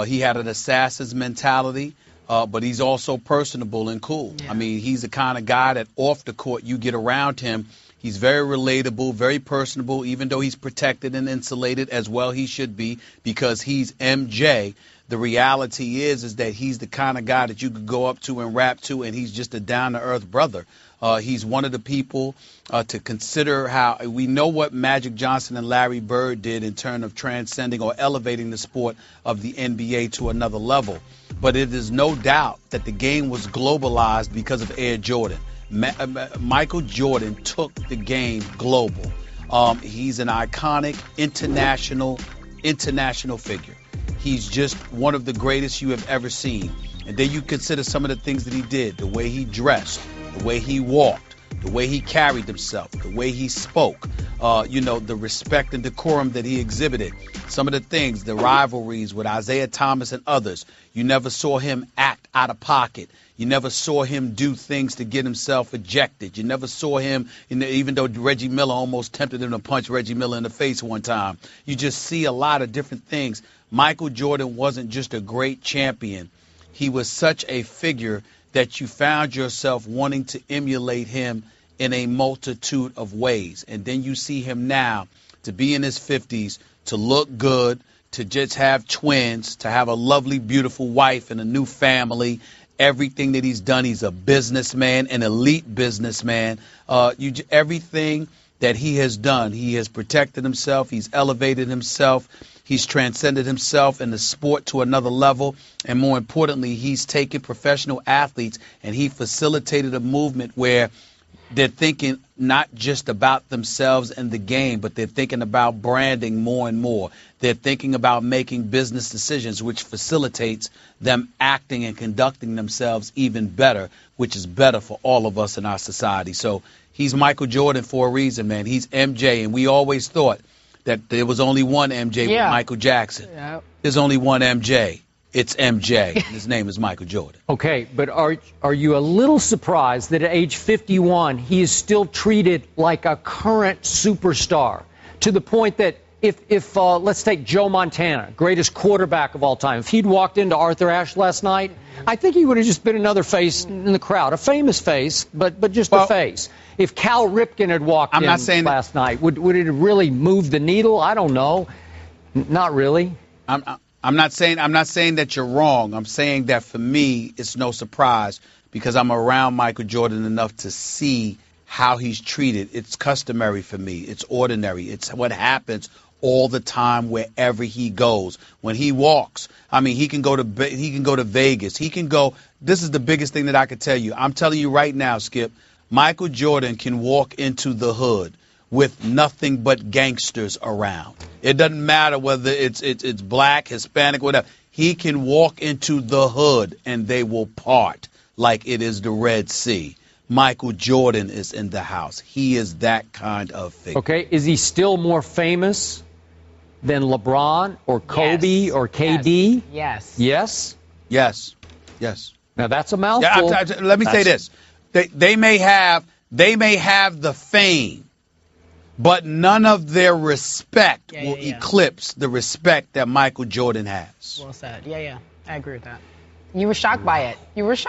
[SPEAKER 2] He had an assassin's mentality, but he's also personable and cool. Yeah. I mean, he's the kind of guy that off the court you get around him. He's very relatable, very personable, even though he's protected and insulated as well he should be because he's MJ. The reality is that he's the kind of guy that you could go up to and rap to, and he's just a down-to-earth brother. He's one of the people to consider how we know what Magic Johnson and Larry Bird did in terms of transcending or elevating the sport of the NBA to another level. But it is no doubt that the game was globalized because of Air Jordan. Michael Jordan took the game global. He's an iconic international figure. He's just one of the greatest you have ever seen. And then you consider some of the things that he did, the way he dressed, the way he walked, the way he carried himself, the way he spoke, the respect and decorum that he exhibited. Some of the things, the rivalries with Isaiah Thomas and others, you never saw him act out of pocket. You never saw him do things to get himself ejected. You never saw him, even though Reggie Miller almost tempted him to punch Reggie Miller in the face one time. You just see a lot of different things. Michael Jordan wasn't just a great champion. He was such a figure that you found yourself wanting to emulate him in a multitude of ways. And then you see him now to be in his 50s, to look good, to just have twins, to have a lovely, beautiful wife and a new family. Everything that he's done, he's a businessman, an elite businessman. Everything that he has done, he has protected himself, he's elevated himself, he's transcended himself in the sport to another level, and more importantly, he's taken professional athletes and he facilitated a movement where they're thinking not just about themselves and the game, but they're thinking about branding more and more. They're thinking about making business decisions, which facilitates them acting and conducting themselves even better, which is better for all of us in our society. So he's Michael Jordan for a reason, man. He's MJ, and we always thought that there was only one MJ with Michael Jackson. Yeah. There's only one MJ. It's MJ. His name is Michael Jordan.
[SPEAKER 3] Okay, but are you a little surprised that at age 51 he is still treated like a current superstar, to the point that if let's take Joe Montana, greatest quarterback of all time, if he'd walked into Arthur Ashe last night, I think he would have just been another face in the crowd, a famous face, but just a face. If Cal Ripken had walked in last night, would it really move the needle? I don't know. Not really.
[SPEAKER 2] I'm not saying that you're wrong. I'm saying that for me, it's no surprise because I'm around Michael Jordan enough to see how he's treated. It's customary for me. It's ordinary. It's what happens all the time wherever he goes. When he walks, I mean, he can go to Vegas. He can go. This is the biggest thing that I could tell you. I'm telling you right now, Skip, Michael Jordan can walk into the hood with nothing but gangsters around. It doesn't matter whether it's black, Hispanic, whatever. He can walk into the hood and they will part like it is the Red Sea. Michael Jordan is in the house. He is that kind of figure.
[SPEAKER 3] Okay, is he still more famous than LeBron or Kobe or KD?
[SPEAKER 1] Yes.
[SPEAKER 3] Yes?
[SPEAKER 2] Yes. Yes.
[SPEAKER 3] Now that's a mouthful.
[SPEAKER 2] Let me say this. They may have the fame, but none of their respect will eclipse the respect that Michael Jordan has.
[SPEAKER 1] Well said. Yeah. I agree with that. You were shocked by it.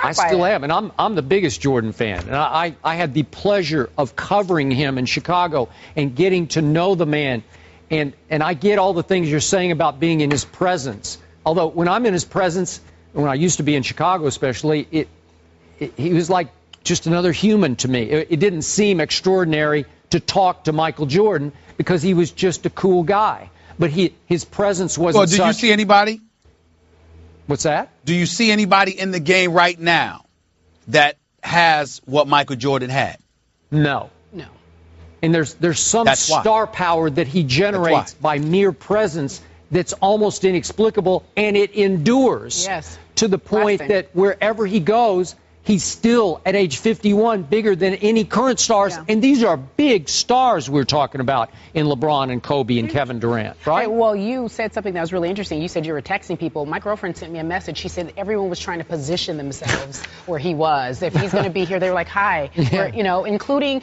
[SPEAKER 3] I still am, and I'm the biggest Jordan fan. And I had the pleasure of covering him in Chicago and getting to know the man. And I get all the things you're saying about being in his presence. Although when I'm in his presence, when I used to be in Chicago especially, he was like just another human to me. It didn't seem extraordinary to talk to Michael Jordan because he was just a cool guy. But his presence wasn't
[SPEAKER 2] Well, did you see anybody?
[SPEAKER 3] What's that?
[SPEAKER 2] Do you see anybody in the game right now that has what Michael Jordan had?
[SPEAKER 3] No. And there's some star power that he generates by mere presence that's almost inexplicable, and it endures to the point that wherever he goes, he's still, at age 51, bigger than any current stars. Yeah. And these are big stars we're talking about in LeBron and Kobe and Kevin Durant, right?
[SPEAKER 1] Hey, well, you said something that was really interesting. You said you were texting people. My girlfriend sent me a message. She said everyone was trying to position themselves where he was. If he's going to be here, they were like, hi. Or, including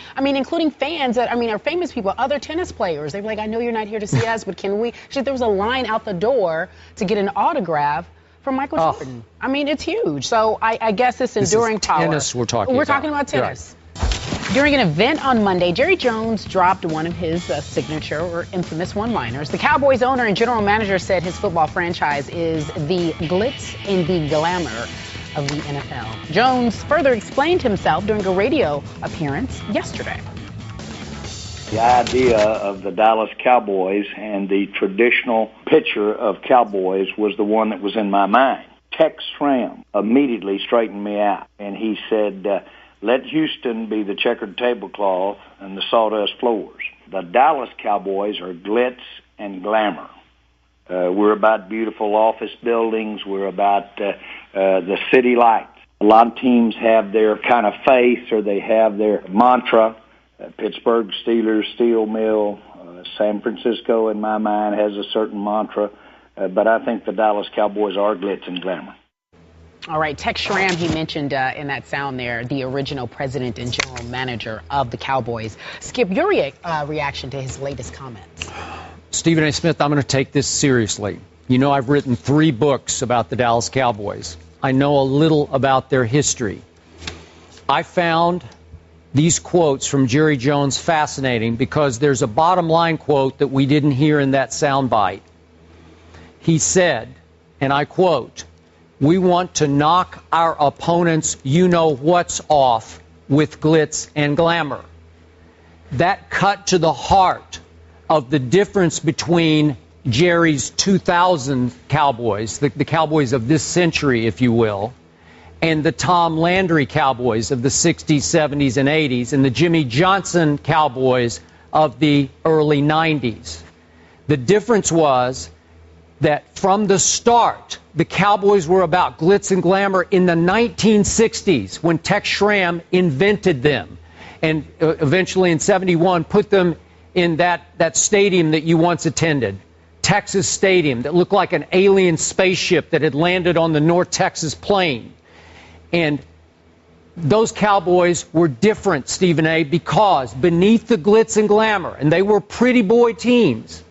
[SPEAKER 1] fans that, are famous people, other tennis players. They were like, I know you're not here to see us, but can we? She said there was a line out the door to get an autograph from Michael Jordan. It's huge. So I guess this enduring power.
[SPEAKER 3] Tennis we're talking about.
[SPEAKER 1] We're talking about tennis. Right. During an event on Monday, Jerry Jones dropped one of his signature or infamous one-liners. The Cowboys owner and general manager said his football franchise is the glitz and the glamour of the NFL. Jones further explained himself during a radio appearance yesterday.
[SPEAKER 11] The idea of the Dallas Cowboys and the traditional picture of Cowboys was the one that was in my mind. Tex Schramm immediately straightened me out, and he said, let Houston be the checkered tablecloth and the sawdust floors. The Dallas Cowboys are glitz and glamour. We're about beautiful office buildings. We're about the city lights. A lot of teams have their kind of face, or they have their mantra. Pittsburgh Steelers, Steel Mill, San Francisco, in my mind, has a certain mantra. But I think the Dallas Cowboys are glitz and glamour.
[SPEAKER 1] All right, Tex Schramm, he mentioned in that sound there, the original president and general manager of the Cowboys. Skip, your reaction to his latest comments.
[SPEAKER 3] Stephen A. Smith, I'm going to take this seriously. You know, I've written 3 books about the Dallas Cowboys. I know a little about their history. I found these quotes from Jerry Jones fascinating because there's a bottom line quote that we didn't hear in that soundbite. He said, and I quote, "We want to knock our opponents' you-know-what's off with glitz and glamour." That cut to the heart of the difference between Jerry's 2000 Cowboys, the Cowboys of this century, if you will, and the Tom Landry Cowboys of the 60s, 70s, and 80s, and the Jimmy Johnson Cowboys of the early 90s. The difference was that from the start, the Cowboys were about glitz and glamour in the 1960s when Tex Schramm invented them and eventually in 71 put them in that stadium that you once attended, Texas Stadium, that looked like an alien spaceship that had landed on the North Texas plain. And those Cowboys were different, Stephen A., because beneath the glitz and glamour, and they were pretty boy teams,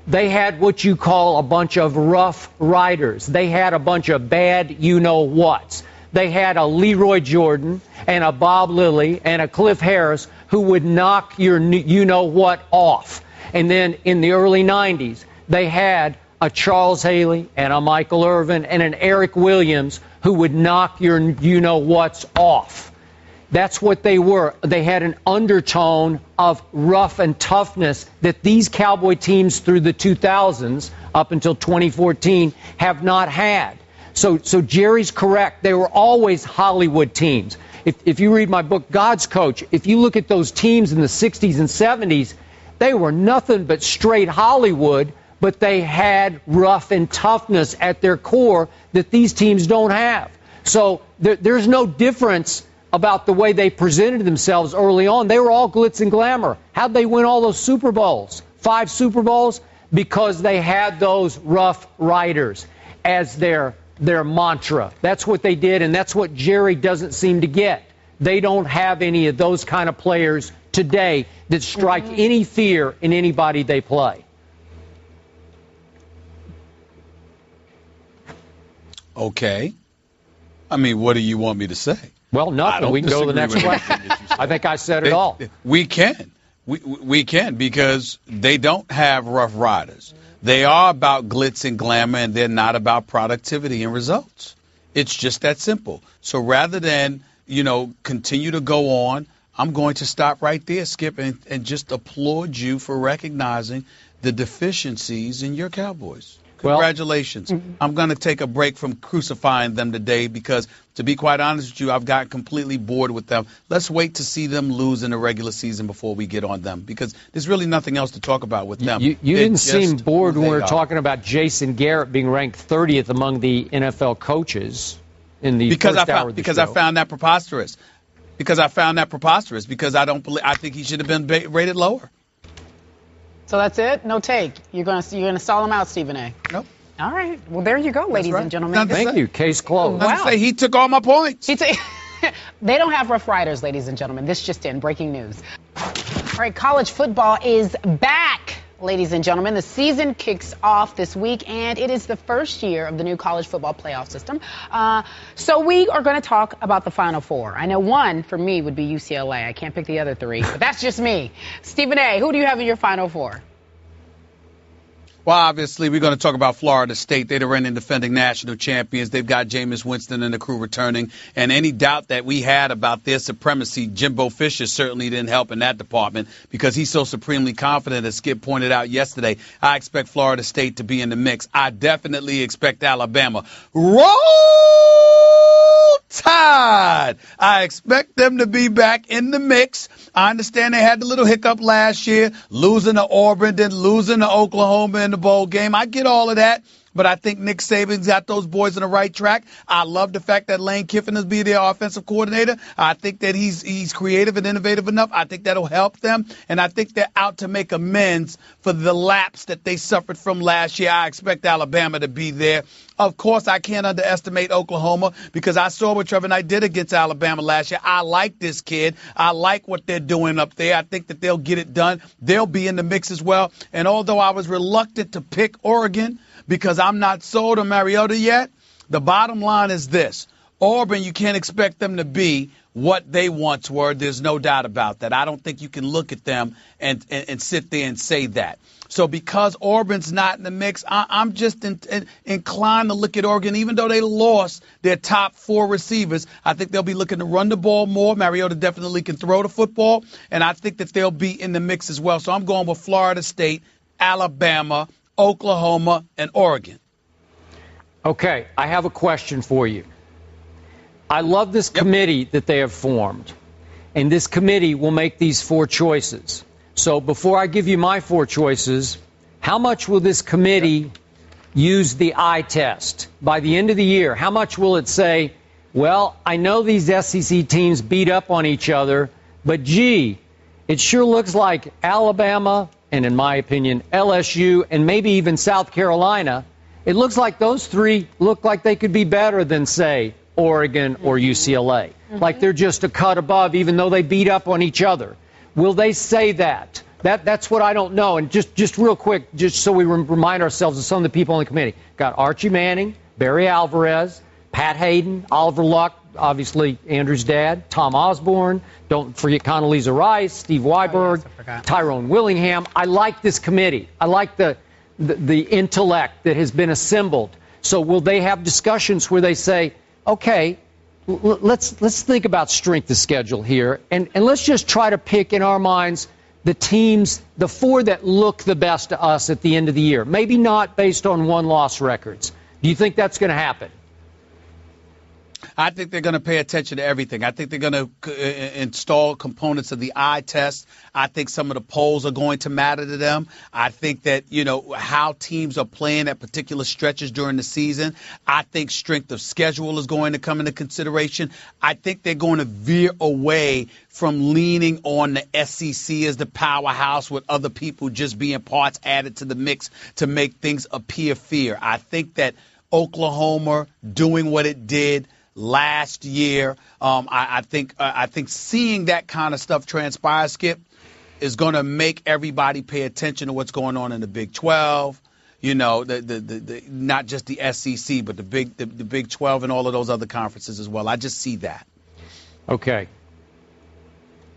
[SPEAKER 3] they had what you call a bunch of rough riders. They had a bunch of bad you-know-whats. They had a Leroy Jordan and a Bob Lilly and a Cliff Harris who would knock your you-know-what off. And then in the early 90s, they had a Charles Haley and a Michael Irvin and an Eric Williams who would knock your you-know-whats off. That's what they were. They had an undertone of rough and toughness that these Cowboy teams through the 2000s, up until 2014, have not had. So Jerry's correct. They were always Hollywood teams. If you read my book, God's Coach, if you look at those teams in the 60s and 70s, they were nothing but straight Hollywood, but they had rough and toughness at their core that these teams don't have. So there's no difference about the way they presented themselves early on. They were all glitz and glamour. How'd they win all those Super Bowls? 5 Super Bowls? Because they had those rough riders as their mantra. That's what they did, and that's what Jerry doesn't seem to get. They don't have any of those kind of players today that strike any fear in anybody they play.
[SPEAKER 2] Okay. I mean, what do you want me to say?
[SPEAKER 3] Well, nothing. We can go to the next question. I think I said it all.
[SPEAKER 2] We can. We can, because they don't have rough riders. They are about glitz and glamour, and they're not about productivity and results. It's just that simple. So rather than, continue to go on, I'm going to stop right there, Skip, and just applaud you for recognizing the deficiencies in your Cowboys. Congratulations. I'm going to take a break from crucifying them today because, to be quite honest with you, I've gotten completely bored with them. Let's wait to see them lose in the regular season before we get on them, because there's really nothing else to talk about with them.
[SPEAKER 3] You didn't seem bored when we were talking about Jason Garrett being ranked 30th among the NFL coaches in the first hour of the show.
[SPEAKER 2] I found that preposterous. Because I think he should have been rated lower.
[SPEAKER 1] So that's it? No take. You're gonna stall him out, Stephen A.
[SPEAKER 2] Nope.
[SPEAKER 1] All right. Well, there you go, ladies and gentlemen.
[SPEAKER 3] Thank you. Case closed.
[SPEAKER 1] Wow.
[SPEAKER 2] He took all my points.
[SPEAKER 1] They don't have rough riders, ladies and gentlemen. This just in. Breaking news. All right, college football is back, ladies and gentlemen. The season kicks off this week, and it is the first year of the new college football playoff system. So we are going to talk about the Final Four. I know one, for me, would be UCLA. I can't pick the other 3, but that's just me. Stephen A., who do you have in your Final Four?
[SPEAKER 2] Well, obviously, we're going to talk about Florida State. They're the reigning defending national champions. They've got Jameis Winston and the crew returning. And any doubt that we had about their supremacy, Jimbo Fisher certainly didn't help in that department because he's so supremely confident, as Skip pointed out yesterday. I expect Florida State to be in the mix. I definitely expect Alabama. Roll Tide! I expect them to be back in the mix. I understand they had the little hiccup last year, losing to Auburn, then losing to Oklahoma in the bowl game. I get all of that, but I think Nick Saban's got those boys on the right track. I love the fact that Lane Kiffin is being their offensive coordinator. I think that he's creative and innovative enough. I think that'll help them, and I think they're out to make amends for the lapse that they suffered from last year. I expect Alabama to be there. Of course, I can't underestimate Oklahoma because I saw what Trevor Knight did against Alabama last year. I like this kid. I like what they're doing up there. I think that they'll get it done. They'll be in the mix as well. And although I was reluctant to pick Oregon because I'm not sold on Mariota yet, the bottom line is this. Auburn, you can't expect them to be what they once were. There's no doubt about that. I don't think you can look at them and sit there and say that. So because Auburn's not in the mix, I'm just inclined to look at Oregon, even though they lost their top 4 receivers. I think they'll be looking to run the ball more. Mariota definitely can throw the football, and I think that they'll be in the mix as well. So I'm going with Florida State, Alabama, Oklahoma, and Oregon.
[SPEAKER 3] Okay, I have a question for you. I love this committee that they have formed, and this committee will make these 4 choices. So before I give you my 4 choices, how much will this committee use the eye test? By the end of the year, how much will it say, well, I know these SEC teams beat up on each other, but gee, it sure looks like Alabama, and in my opinion, LSU, and maybe even South Carolina, it looks like those 3 look like they could be better than, say, Oregon or UCLA. Like they're just a cut above, even though they beat up on each other. Will they say that? That's what I don't know. And just real quick, just so we remind ourselves of some of the people on the committee. Got Archie Manning, Barry Alvarez, Pat Hayden, Oliver Luck, obviously Andrew's dad, Tom Osborne, don't forget Condoleezza Rice, Steve Weiberg, Tyrone Willingham. I like this committee. I like the intellect that has been assembled. So will they have discussions where they say, okay, let's think about strength of schedule here, and let's just try to pick in our minds the teams, the 4 that look the best to us at the end of the year. Maybe not based on one-loss records. Do you think that's going to happen?
[SPEAKER 2] I think they're going to pay attention to everything. I think they're going to install components of the eye test. I think some of the polls are going to matter to them. I think that, how teams are playing at particular stretches during the season. I think strength of schedule is going to come into consideration. I think they're going to veer away from leaning on the SEC as the powerhouse with other people just being parts added to the mix to make things appear fair. I think that Oklahoma doing what it did last year, I think seeing that kind of stuff transpire, Skip, is going to make everybody pay attention to what's going on in the Big 12. The not just the SEC, but the Big 12 and all of those other conferences as well. I just see that.
[SPEAKER 3] Okay.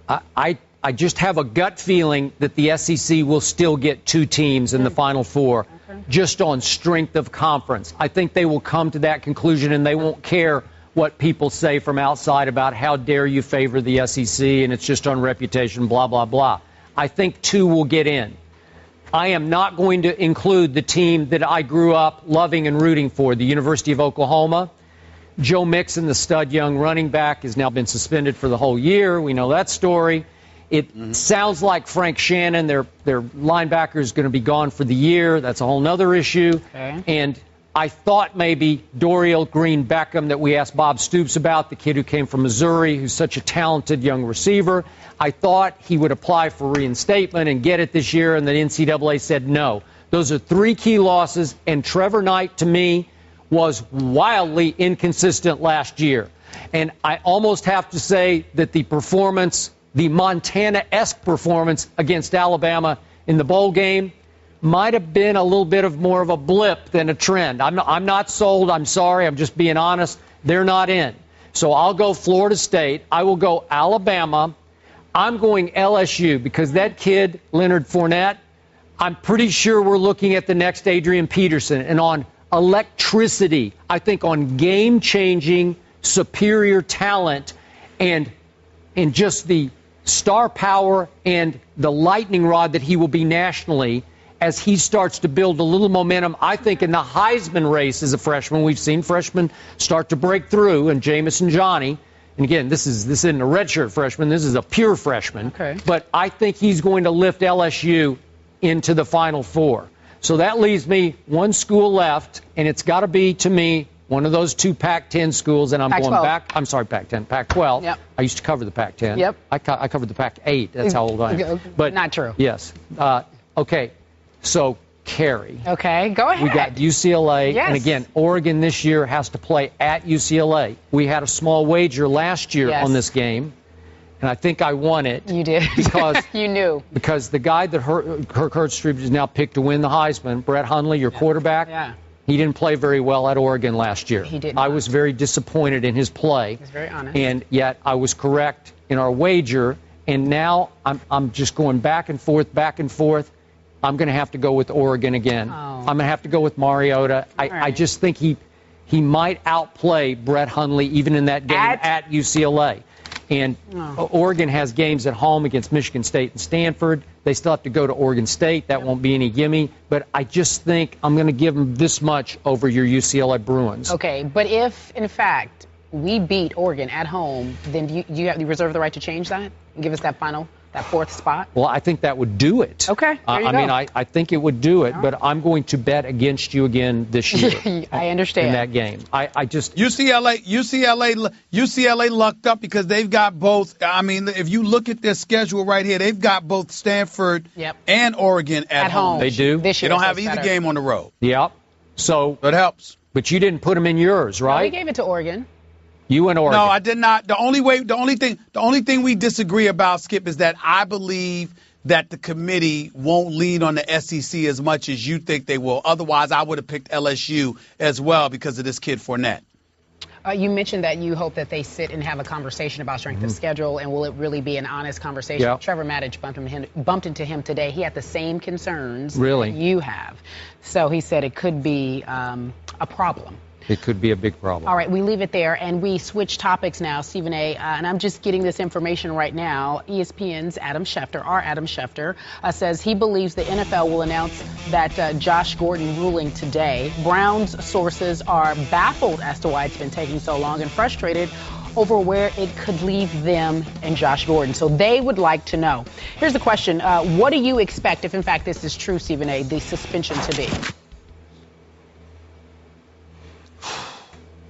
[SPEAKER 3] I just have a gut feeling that the SEC will still get 2 teams in the Final Four, just on strength of conference. I think they will come to that conclusion, and they won't care what people say from outside about how dare you favor the SEC and it's just on reputation, blah, blah, blah. I think 2 will get in. I am not going to include the team that I grew up loving and rooting for, the University of Oklahoma. Joe Mixon, the stud young running back, has now been suspended for the whole year. We know that story. It sounds like Frank Shannon, their linebacker, is going to be gone for the year. That's a whole other issue. Okay. And I thought maybe Dorial Green Beckham, that we asked Bob Stoops about, the kid who came from Missouri, who's such a talented young receiver, I thought he would apply for reinstatement and get it this year, and the NCAA said no. Those are 3 key losses, and Trevor Knight, to me, was wildly inconsistent last year. And I almost have to say that the performance, the Montana-esque performance against Alabama in the bowl game, might have been a little bit of more of a blip than a trend. I'm not sold. I'm sorry. I'm just being honest. They're not in. So I'll go Florida State. I will go Alabama. I'm going LSU because that kid, Leonard Fournette, I'm pretty sure we're looking at the next Adrian Peterson. And on electricity, I think on game-changing, superior talent and just the star power and the lightning rod that he will be nationally, as he starts to build a little momentum. I think in the Heisman race as a freshman, we've seen freshmen start to break through, and Jameis and Johnny. And again, this isn't a redshirt freshman. This is a pure freshman. Okay. But I think he's going to lift LSU into the Final Four. So that leaves me 1 school left, and it's got to be, to me, one of those 2 Pac-10 schools, and I'm Pac-12. Going back. I'm sorry, Pac-10, Pac-12. Yep. I used to cover the Pac-10. Yep. I covered the Pac-8. That's how old I am.
[SPEAKER 1] But not true.
[SPEAKER 3] Yes. Okay. So, Carrie.
[SPEAKER 1] Okay, go ahead.
[SPEAKER 3] We got UCLA.
[SPEAKER 1] Yes.
[SPEAKER 3] And again, Oregon this year has to play at UCLA. We had a small wager last year on this game, and I think I won it.
[SPEAKER 1] You did.
[SPEAKER 3] Because
[SPEAKER 1] you knew.
[SPEAKER 3] Because the guy that Kirk Herbstreit is now picked to win the Heisman, Brett Hundley, your quarterback, he didn't play very well at Oregon last year.
[SPEAKER 1] He did not.
[SPEAKER 3] I was very disappointed in his play.
[SPEAKER 1] He was very honest.
[SPEAKER 3] And yet I was correct in our wager, and now I'm just going back and forth, back and forth. I'm going to have to go with Oregon again. I'm going to have to go with Mariota. I just think he might outplay Brett Hundley even in that game at UCLA. And Oregon has games at home against Michigan State and Stanford. They still have to go to Oregon State. That won't be any gimme. But I just think I'm going to give them this much over your UCLA Bruins.
[SPEAKER 1] Okay, but if, in fact, we beat Oregon at home, then you reserve the right to change that and give us that fourth spot?
[SPEAKER 3] Well, I think that would do it.
[SPEAKER 1] Okay, there you
[SPEAKER 3] I
[SPEAKER 1] go.
[SPEAKER 3] mean, I think it would do it, but I'm going to bet against you again this year.
[SPEAKER 1] I understand.
[SPEAKER 3] In that game. I just...
[SPEAKER 2] UCLA lucked up because they've got both. I mean, if you look at their schedule right here, they've got both Stanford and Oregon at home.
[SPEAKER 3] They do.
[SPEAKER 1] This year
[SPEAKER 2] they don't have either game on the road.
[SPEAKER 3] Yep. So
[SPEAKER 2] that helps.
[SPEAKER 3] But you didn't put them in yours, right?
[SPEAKER 1] No, we gave it to Oregon.
[SPEAKER 3] You and Oregon.
[SPEAKER 2] No, I did not. The only thing we disagree about, Skip, is that I believe that the committee won't lean on the SEC as much as you think they will. Otherwise, I would have picked LSU as well because of this kid Fournette.
[SPEAKER 1] You mentioned that you hope that they sit and have a conversation about strength of schedule, and will it really be an honest conversation?
[SPEAKER 3] Yep.
[SPEAKER 1] Trevor Maddich bumped into him today. He had the same concerns
[SPEAKER 3] that
[SPEAKER 1] you have. So he said it could be a problem.
[SPEAKER 3] It could be a big problem.
[SPEAKER 1] All right, we leave it there, and we switch topics now, Stephen A. And I'm just getting this information right now. ESPN's Adam Schefter, says he believes the NFL will announce that Josh Gordon ruling today. Browns sources are baffled as to why it's been taking so long and frustrated over where it could leave them and Josh Gordon. So they would like to know. Here's the question. What do you expect, if in fact this is true, Stephen A., the suspension to be?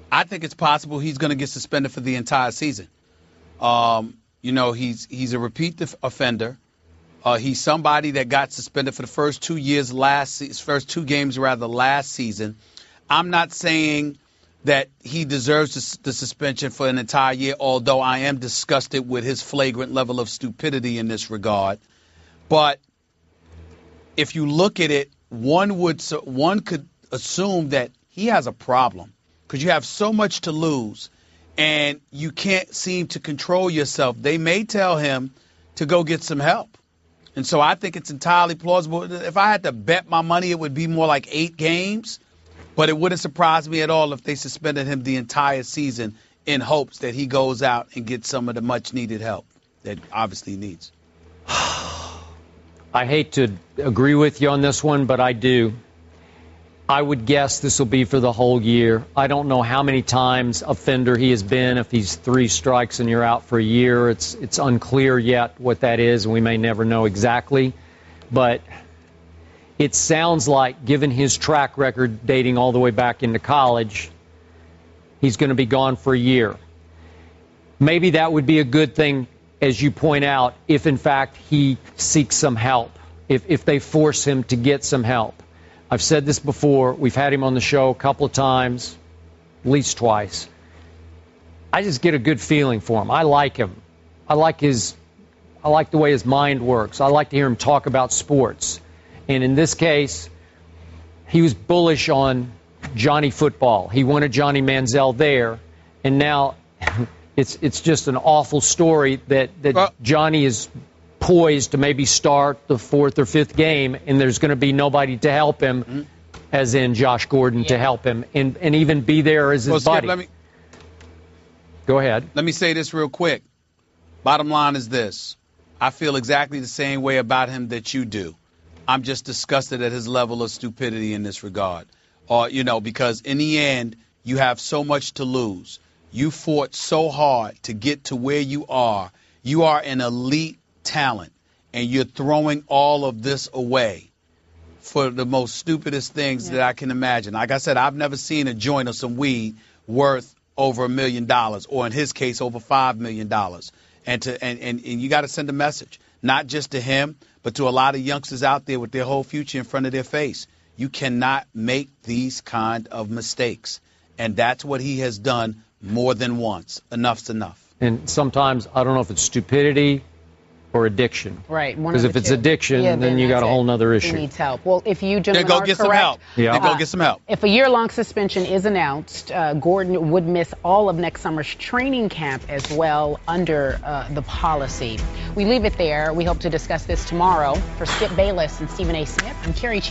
[SPEAKER 2] I think it's possible he's going to get suspended for the entire season. He's a repeat offender. He's somebody that got suspended for the first 2 years first 2 games last season. I'm not saying that he deserves the suspension for an entire year, although I am disgusted with his flagrant level of stupidity in this regard. But if you look at it, one could assume that he has a problem. Because you have so much to lose, and you can't seem to control yourself. They may tell him to go get some help. And so I think it's entirely plausible. If I had to bet my money, it would be more like 8 games. But it wouldn't surprise me at all if they suspended him the entire season in hopes that he goes out and gets some of the much-needed help that obviously he needs.
[SPEAKER 3] I hate to agree with you on this one, but I do. I would guess this will be for the whole year. I don't know how many times offender he has been. If he's 3 strikes and you're out for a year, it's unclear yet what that is, and we may never know exactly. But it sounds like, given his track record dating all the way back into college, he's going to be gone for a year. Maybe that would be a good thing, as you point out, if in fact he seeks some help, if they force him to get some help. I've said this before. We've had him on the show a couple of times, at least twice. I just get a good feeling for him. I like him. I like the way his mind works. I like to hear him talk about sports. And in this case, he was bullish on Johnny football. He wanted Johnny Manziel there. And now it's just an awful story that Johnny is poised to maybe start the 4th or 5th game, and there's going to be nobody to help him, as in Josh Gordon, to help him and even be there as his buddy.
[SPEAKER 2] Skip,
[SPEAKER 3] Go ahead.
[SPEAKER 2] Let me say this real quick. Bottom line is this. I feel exactly the same way about him that you do. I'm just disgusted at his level of stupidity in this regard. Because in the end, you have so much to lose. You fought so hard to get to where you are. You are an elite talent, and you're throwing all of this away for the most stupidest things that I can imagine. Like I said, I've never seen a joint of some weed worth over $1 million, or in his case, over $5 million. And you got to send a message, not just to him, but to a lot of youngsters out there with their whole future in front of their face. You cannot make these kind of mistakes, and that's what he has done more than once. Enough's enough.
[SPEAKER 3] And sometimes I don't know if it's stupidity or addiction.
[SPEAKER 1] Right.
[SPEAKER 3] Because if it's addiction, then you got a whole nother issue.
[SPEAKER 1] He needs help. Well, if you gentlemen
[SPEAKER 2] go
[SPEAKER 1] are
[SPEAKER 2] get
[SPEAKER 1] correct,
[SPEAKER 2] some help.
[SPEAKER 3] Yeah.
[SPEAKER 2] Go get some help.
[SPEAKER 1] If a year-long suspension is announced, Gordon would miss all of next summer's training camp as well under the policy. We leave it there. We hope to discuss this tomorrow. For Skip Bayless and Stephen A. Smith, I'm Carrie